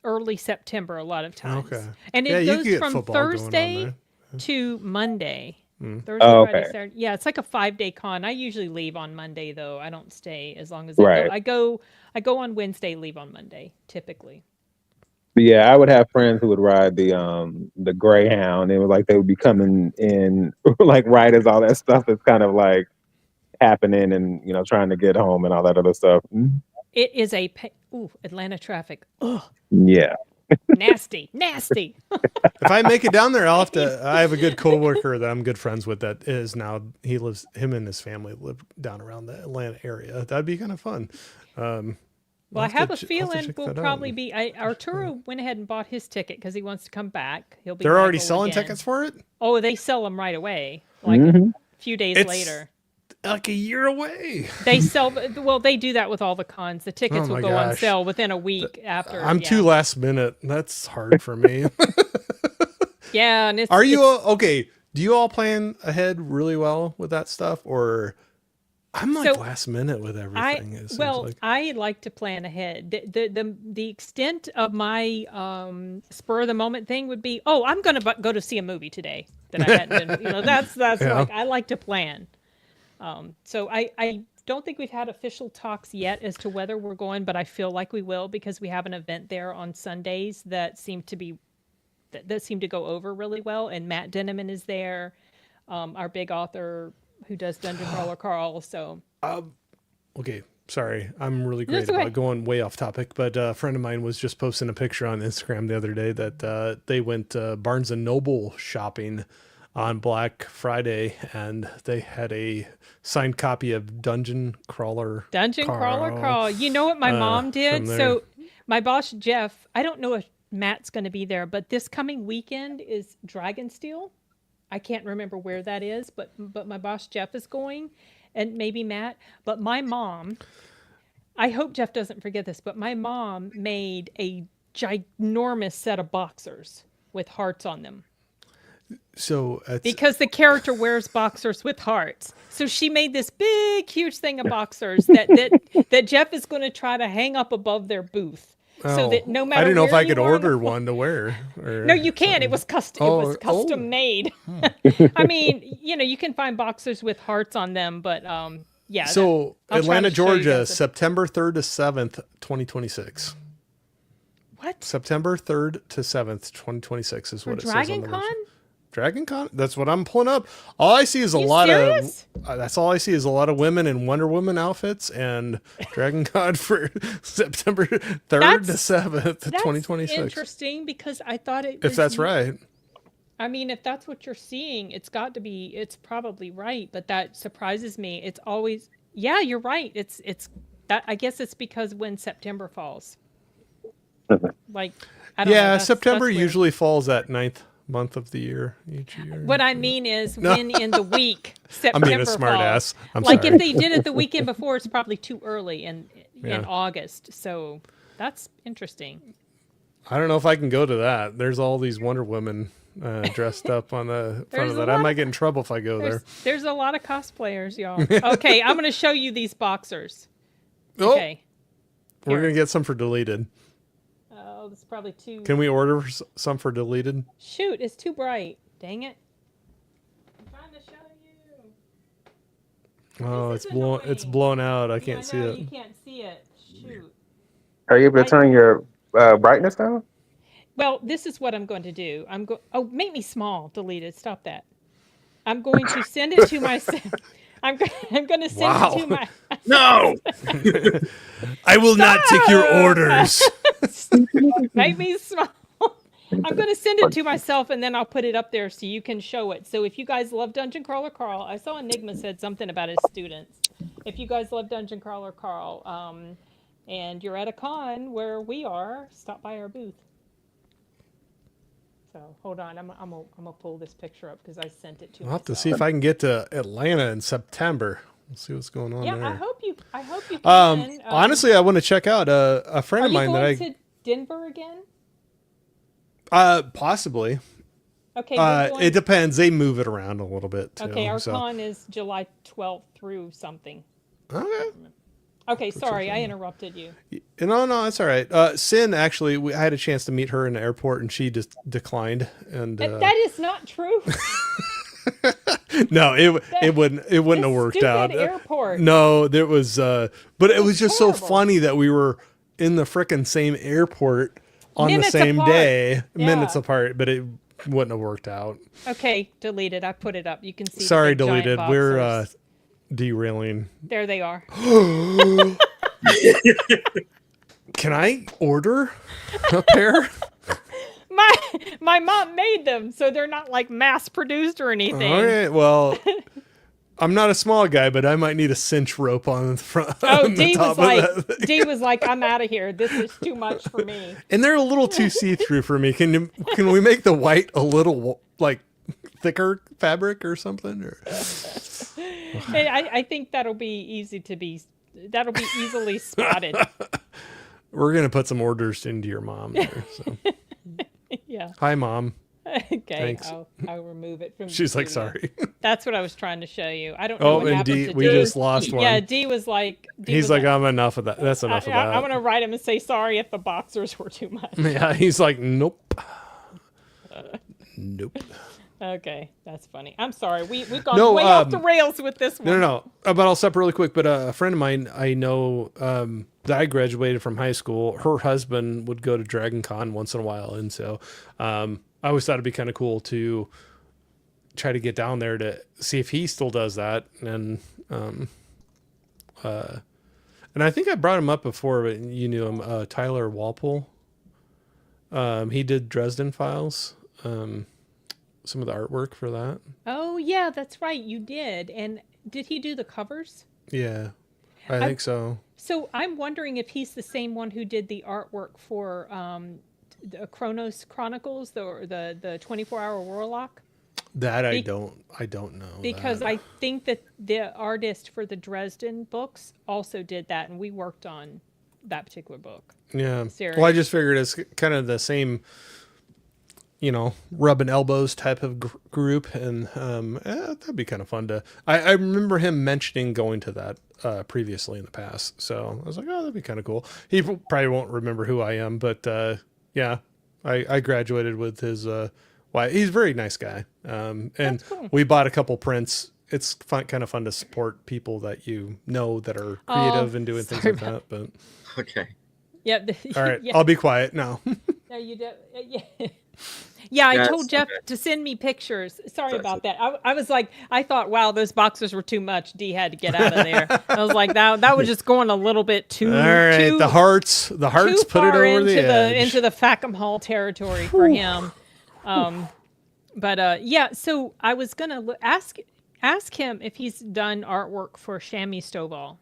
early September a lot of times. Okay. And Yeah, it you goes could get from football going on Thursday there. to Monday. Mm. Thursday, Oh, Friday, okay. Saturday. Yeah, it's like a 5-day con. I usually leave on Monday though. I don't stay as long as I Right. go. I go on Wednesday, leave on Monday, typically. But yeah, I would have friends who would ride the Greyhound. It was like they would be coming in like right as all that stuff is kind of like happening, and trying to get home and all that other stuff. It is Atlanta traffic. Ugh, Yeah. nasty, nasty. If I make it down there, I'll have to. I have a good coworker that I'm good friends with that is now him and his family live down around the Atlanta area. That'd be kind of fun. Well, I have a check feeling we'll that out. probably be. Arturo went ahead and bought his ticket because he wants to come back. He'll be. They're already Michael selling again. tickets for it. Oh, they sell them right away, like Mhm. a few days It's later. like a year away. They sell. Well, they do that with all the cons. The tickets Oh will my go on gosh. sale within a week after. I'm yeah. too last minute. That's hard for me. Yeah, and it's. Are you it's- okay? Do you all plan ahead really well with that stuff, or I'm like So, last minute with everything? It seems like. I like to plan ahead. The extent of my spur of the moment thing would be, oh, I'm going to go to see a movie today that I hadn't been. That's Yeah. like I like to plan. So I don't think we've had official talks yet as to whether we're going, but I feel like we will because we have an event there on Sundays that seem to go over really well, and Matt Denneman is there, our big author who does Dungeon Crawler Carl. So Okay, sorry. I'm really great That's okay. about going way off topic, but a friend of mine was just posting a picture on Instagram the other day that they went Barnes and Noble shopping on Black Friday, and they had a signed copy of Dungeon Crawler Carl. You know what my mom did? from there. So my boss Jeff, I don't know if Matt's going to be there, but this coming weekend is Dragonsteel. I can't remember where that is, but my boss Jeff is going, and maybe Matt. But my mom I hope Jeff doesn't forget this, but my mom made a ginormous set of boxers with hearts on them. So it's Because the character wears boxers with hearts. So she made this big, huge thing of boxers that Jeff is going to try to hang up above their booth. So that no matter I didn't know if where I you could are on the order floor- one to wear. Or No, you can. something. It was custom. It was custom made. I mean, you can find boxers with hearts on them, but yeah. So I'll try to Atlanta, show you Georgia, guys a- September 3rd to 7th, 2026. What? September 3rd to 7th, 2026 is For what it says on Dragon the Con? website. Dragon Con? That's what I'm pulling up. All I see is a You lot serious? of that's all I see is a lot of women in Wonder Woman outfits and Dragon Con for September 3rd to 7th, That's 2026. interesting because I thought it. If was- that's right. I mean, if that's what you're seeing, it's got to be. It's probably right, but that surprises me. It's always. Yeah, you're right. It's that. I guess it's because when September falls. Like. I don't know, Yeah, that's- September that's weird. usually falls at 9th month of the year each year. What I mean is when in the week I'm September being a smart falls. ass. I'm like sorry. if they did it the weekend before, it's probably too early in Yeah. August. So that's interesting. I don't know if I can go to that. There's all these Wonder Women dressed up on the front There's of a that. I lot might of- get in trouble if I go there. There's a lot of cosplayers, y'all. Okay, I'm going to show you these boxers. Oh, Okay. we're Here. gonna get some for deleted. Oh, this is probably too. Can we order some for deleted? Shoot, it's too bright. Dang it. I'm trying to show you. Oh, This it's is blown. It's annoying. blown out. I Yeah, can't see no, it. You can't see it. Shoot. Are you able to turn your brightness down? Well, this is what I'm going to do. Oh, make me small. Deleted. Stop that. I'm going to send it to myself. I'm going to send Wow. it to my. No. I will not take your Stop! orders. Make me small. I'm going to send it to myself and then I'll put it up there so you can show it. So if you guys love Dungeon Crawler Carl, I saw Enigma said something about his students. If you guys love Dungeon Crawler Carl, and you're at a con where we are, stop by our booth. So hold on, I'm gonna pull this picture up because I sent it to. I'll have to myself. see if I can get to Atlanta in September. We'll see what's going on Yeah, there. I hope you can. Honestly, I want to check out a friend are of you mine going that to Denver again? possibly. Okay, we're going- It depends. They move it around a little bit too. okay. Our so. con is July 12th through something. Okay. Okay, sorry, I interrupted you. No, that's all right. Sin, actually, I had a chance to meet her in the airport, and she just declined. And That is not true. no, it wouldn't have worked Stupid out. airport. No, there was, but it was just so horrible. funny that we were in the frickin' same airport on Minutes the same apart. day, minutes Yeah. apart, but it wouldn't have worked out. Okay, deleted. I put it up. You can see. the Sorry, big giant deleted. We're boxers. derailing. There they are. Can I order a pair? My mom made them, so they're not like mass produced or anything. All right. Well, I'm not a small guy, but I might need a cinch rope on the front. Oh, on the D top was of like, that. D was like, I'm out of here. This is too much for me. And they're a little too see-through for me. Can we make the white a little like thicker fabric or something? Or Hey, I think that'll be easily spotted. we're gonna put some orders into your mom. There, so. Yeah. Hi, Mom. Okay. Thanks. I'll remove it from. the She's like, studio. sorry. That's what I was trying to show you. I don't know Oh, what and happened D, to we D. just lost one. Yeah, D was like. He's like, I'm enough of that. That's enough of that. I'm gonna write him and say sorry if the boxers were too much. Yeah, he's like, nope. Nope. Okay, that's funny. I'm sorry. We've gone No, way off the rails with this one. No. But I'll stop really quick. But a friend of mine I know that I graduated from high school, her husband would go to Dragon Con once in a while. And so I always thought it'd be kind of cool to try to get down there to see if he still does that. And I think I brought him up before, but you knew him, Tyler Walpole. He did Dresden Files. Some of the artwork for that. Oh yeah, that's right. You did. And did he do the covers? Yeah, I think so. So I'm wondering if he's the same one who did the artwork for the Chronos Chronicles, the 24-hour Warlock. That I Be- don't know. because that. I think that the artist for the Dresden books also did that, and we worked on that particular book Yeah. series. Well, I just figured it's kind of the same, rubbing elbows type of group, and that'd be kind of fun to. I remember him mentioning going to that previously in the past, so I was like, oh, that'd be kind of cool. He probably won't remember who I am, but yeah, I graduated with his. Why he's a very nice guy, and cool. we bought a couple prints. It's kind of fun to support people that that are creative and doing things sorry like that. But Okay. Yeah. all right, Yeah. I'll be quiet now. No, you don't. Yeah. Yeah, I Yes, told Jeff okay. to send me pictures. Sorry That's about that. I was like, I thought, wow, those boxers were too much. D had to get out of there. I was like, that was just going a little bit too. All right, too, the hearts too put it far over into the edge. into the Fackham Hall territory for him. But yeah, so I was gonna ask him if he's done artwork for Chamois Stovall.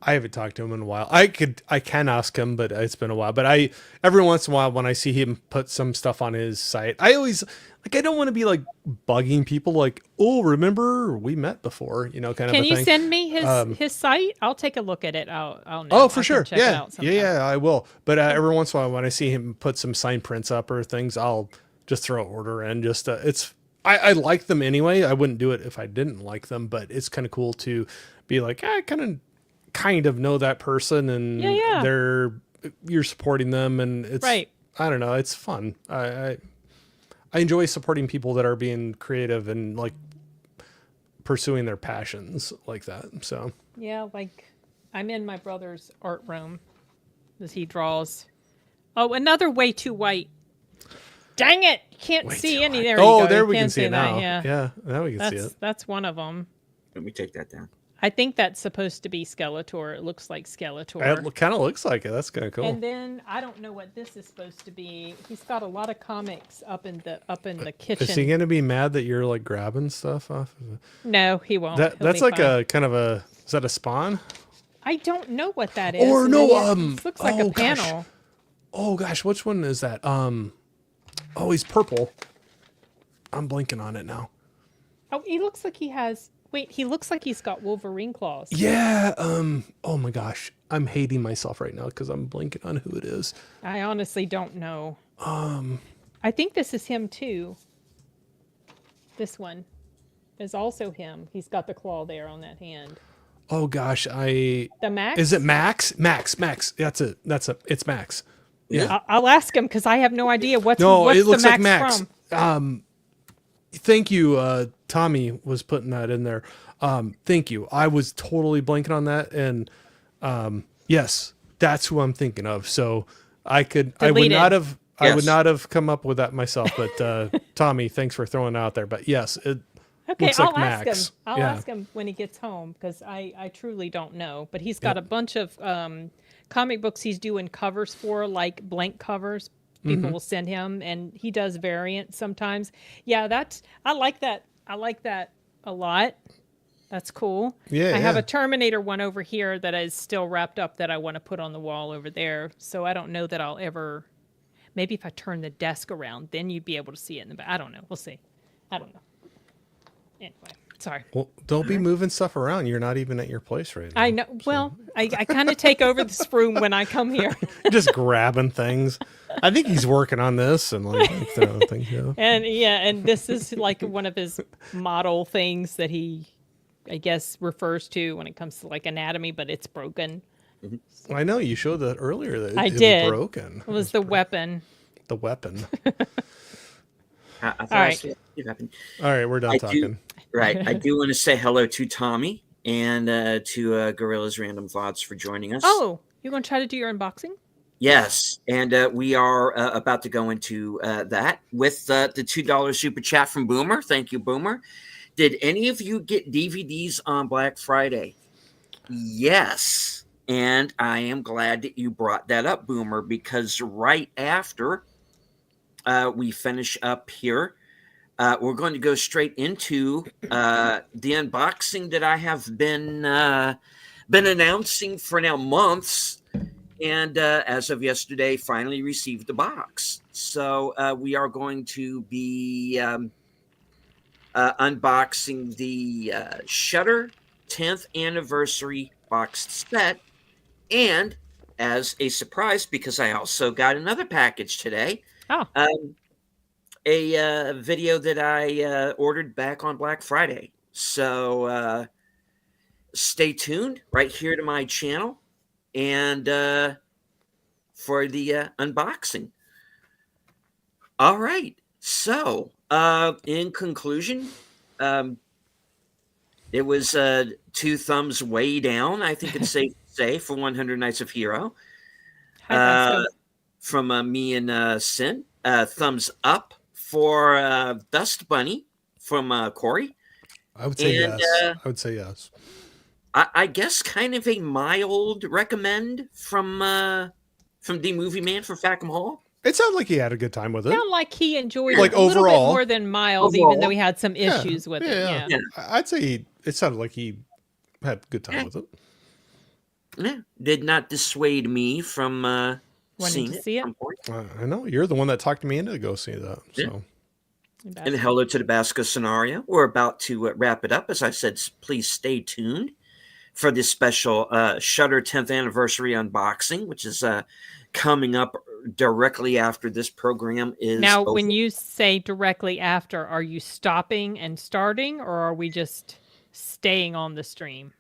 I haven't talked to him in a while. I can ask him, but it's been a while. But every once in a while when I see him put some stuff on his site, I always I don't want to be like bugging people like, oh, remember we met before, kind of Can a you thing. send me his site? I'll take a look at it. I'll know. Oh, for I can sure. check it Yeah. out sometime. Yeah, I will. But every once in a while when I see him put some sign prints up or things, I'll just throw an order in. Just I like them anyway. I wouldn't do it if I didn't like them, but it's kind of cool to be like, I kind of know that person, and Yeah. you're supporting them, and it's Right. I don't know, it's fun. I enjoy supporting people that are being creative and like pursuing their passions like that. So Yeah, like I'm in my brother's art room as he draws. Oh, another way too white. Dang it! You can't Way see too any. white. There Oh, you go. there You we can can see it that, now. Yeah, Yeah, now we can see it. that's one of them. Let me take that down. I think that's supposed to be Skeletor. It looks like Skeletor. It kind of looks like it. That's kind of cool. And then I don't know what this is supposed to be. He's got a lot of comics up in the kitchen. Is he gonna be mad that you're like grabbing stuff off of it? No, he won't. That's He'll be like fine. a kind of a, is that a spawn? I don't know what that is. Or and no, it looks like a gosh. panel. Oh gosh, which one is that? Oh, he's purple. I'm blinking on it now. Oh, he looks like he has. Wait, he looks like he's got Wolverine claws. Yeah. Oh my gosh, I'm hating myself right now because I'm blinking on who it is. I honestly don't know. I think this is him too. This one is also him. He's got the claw there on that hand. Oh gosh, The Max? Is it Max? Max. That's it. It's Max. Yeah. I'll ask him because I have no idea what's It looks the like Max Max. from. Thank you. Tommy was putting that in there. Thank you. I was totally blanking on that, and yes, that's who I'm thinking of. So I would Deleted. not have. I would Yes. not have come up with that myself, but Tommy, thanks for throwing it out there. But yes, it Okay, looks I'll like ask Max. him. I'll Yeah. ask him when he gets home because I truly don't know. But he's got a bunch of comic books he's doing covers for, like blank covers. People will send him, and he does variants sometimes. Yeah, I like that. I like that a lot. That's cool. Yeah, I have yeah. a Terminator one over here that is still wrapped up that I want to put on the wall over there. So I don't know that I'll ever. Maybe if I turn the desk around, then you'd be able to see it in the back. I don't know. We'll see. I don't know. Anyway, sorry. Well, don't be moving stuff around. You're not even at your place right now. I know. Well, I kind of take over this room when I come here. You're just grabbing things. I think he's working on this and like throwing things. Yeah. And yeah, and this is like one of his model things that he, I guess, refers to when it comes to like anatomy, but it's broken. I know you showed that earlier. That I it was did. broken. It was the weapon. The weapon. I thought All I right. saw it happen. All right, we're done I talking. do, right. I do want to say hello to Tommy and to Gorilla's Random Thoughts for joining us. Oh, you're going to try to do your unboxing? Yes, and we are about to go into that with the $2 super chat from Boomer. Thank you, Boomer. Did any of you get DVDs on Black Friday? Yes, and I am glad that you brought that up, Boomer, because right after we finish up here, we're going to go straight into the unboxing that I have been announcing for now months. and as of yesterday, finally received the box. So we are going to be unboxing the Shutter 10th anniversary boxed set. And as a surprise, because I also got another package today, Oh, a video that I ordered back on Black Friday. So stay tuned right here to my channel and for the unboxing. All right. So in conclusion, it was 2 thumbs way down, I think it's safe to say, for 100 Nights of Hero. hi, Basco. From me and Sin. Thumbs up for Dust Bunny from Corey. I would say And, yes. I would say yes. I guess kind of a mild recommend from the Movie Man for Fackham Hall. It sounded like he had a good time with it. Sound like he enjoyed Like it a little bit overall. more than mild, Overall. even though he had some issues with it. Yeah. Yeah. I'd say it sounded like he had a good time with it. Yeah, did not dissuade me from Wanting seeing to see it? at some point. I know you're the one that talked me into go see that. So And hello to the Basco scenario. We're about to wrap it up. As I said, please stay tuned for this special Shutter 10th anniversary unboxing, which is coming up directly after this program is Now, over. when you say directly after, are you stopping and starting, or are we just staying on the stream?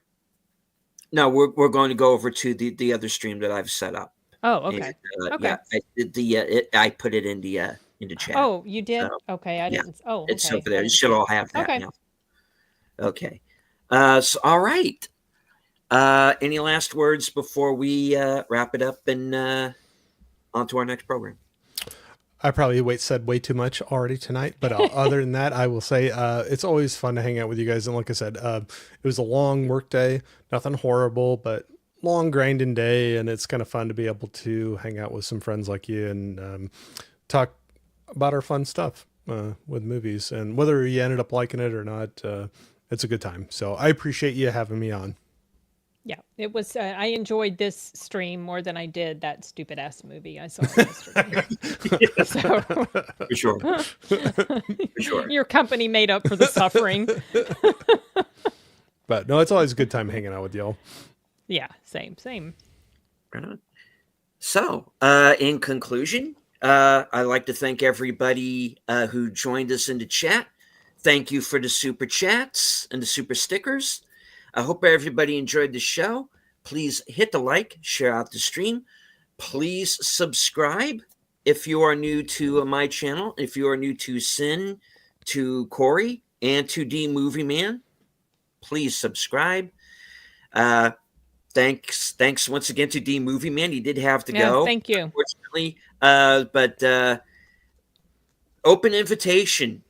No, we're going to go over to the other stream that I've set up. Oh, okay. And, Okay. Yeah, I did I put it in the chat. Oh, you did? So, Okay, I yeah. didn't. Oh, It's okay. over there. I You didn't should see it. all have that Okay. now. Okay. So all right. Any last words before we wrap it up and on to our next program? I probably said way too much already tonight, but other than that, I will say it's always fun to hang out with you guys. And like I said, it was a long work day, nothing horrible, but long grinding day. And it's kind of fun to be able to hang out with some friends like you and talk about our fun stuff with movies. And whether you ended up liking it or not, it's a good time. So I appreciate you having me on. Yeah, it was. I enjoyed this stream more than I did that stupid ass movie I saw yesterday. So For sure. For sure. your company made up for the suffering. But no, it's always a good time hanging out with y'all. Yeah, same. Right on. So, in conclusion, I'd like to thank everybody who joined us in the chat. Thank you for the super chats and the super stickers. I hope everybody enjoyed the show. Please hit the like, share out the stream. Please subscribe if you are new to my channel. If you are new to Sin, to Corey, and to D Movie Man, please subscribe. Thanks once again to D Movie Man. He did have to go. Thank you. Unfortunately, but open invitation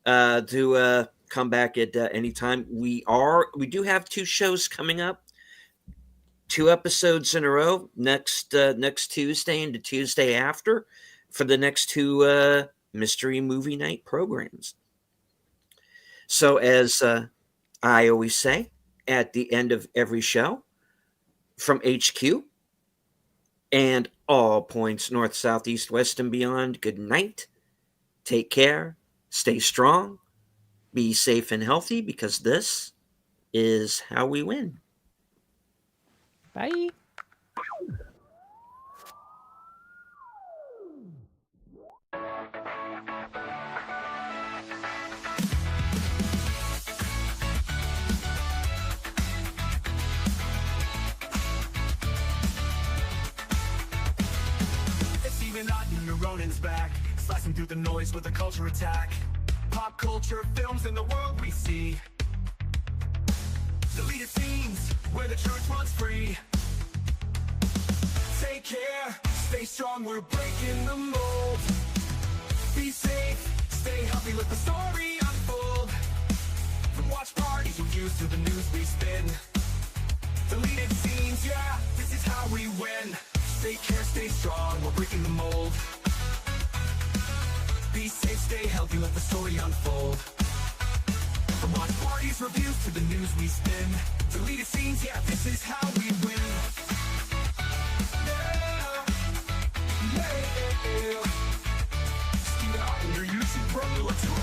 to come back at any time. We do have 2 shows coming up, 2 episodes in a row next Tuesday and the Tuesday after for the next 2 mystery movie night programs. So as I always say at the end of every show, from HQ and all points north, south, east, west, and beyond, good night. Take care. Stay strong. Be safe and healthy, because this is how we win. Bye. It's even not Neuronan's back, slicing through the noise with a culture attack. Pop culture films in the world we see. Deleted scenes where the truth runs free. Take care, stay strong, we're breaking the mold. Be safe, stay healthy, let the story unfold. From watch parties we use to the news we spin. Deleted scenes, yeah, this is how we win. Take care, stay strong, we're breaking the mold. Be safe, stay healthy, let the story unfold. From watch parties, reviews to the news we spin. Deleted scenes, yeah, this is how we win. live. Get out in your YouTube, brother, let's go.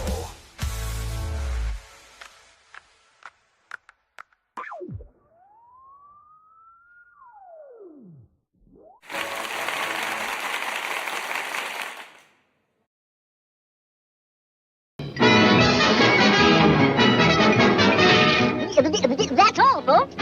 That's all, folks.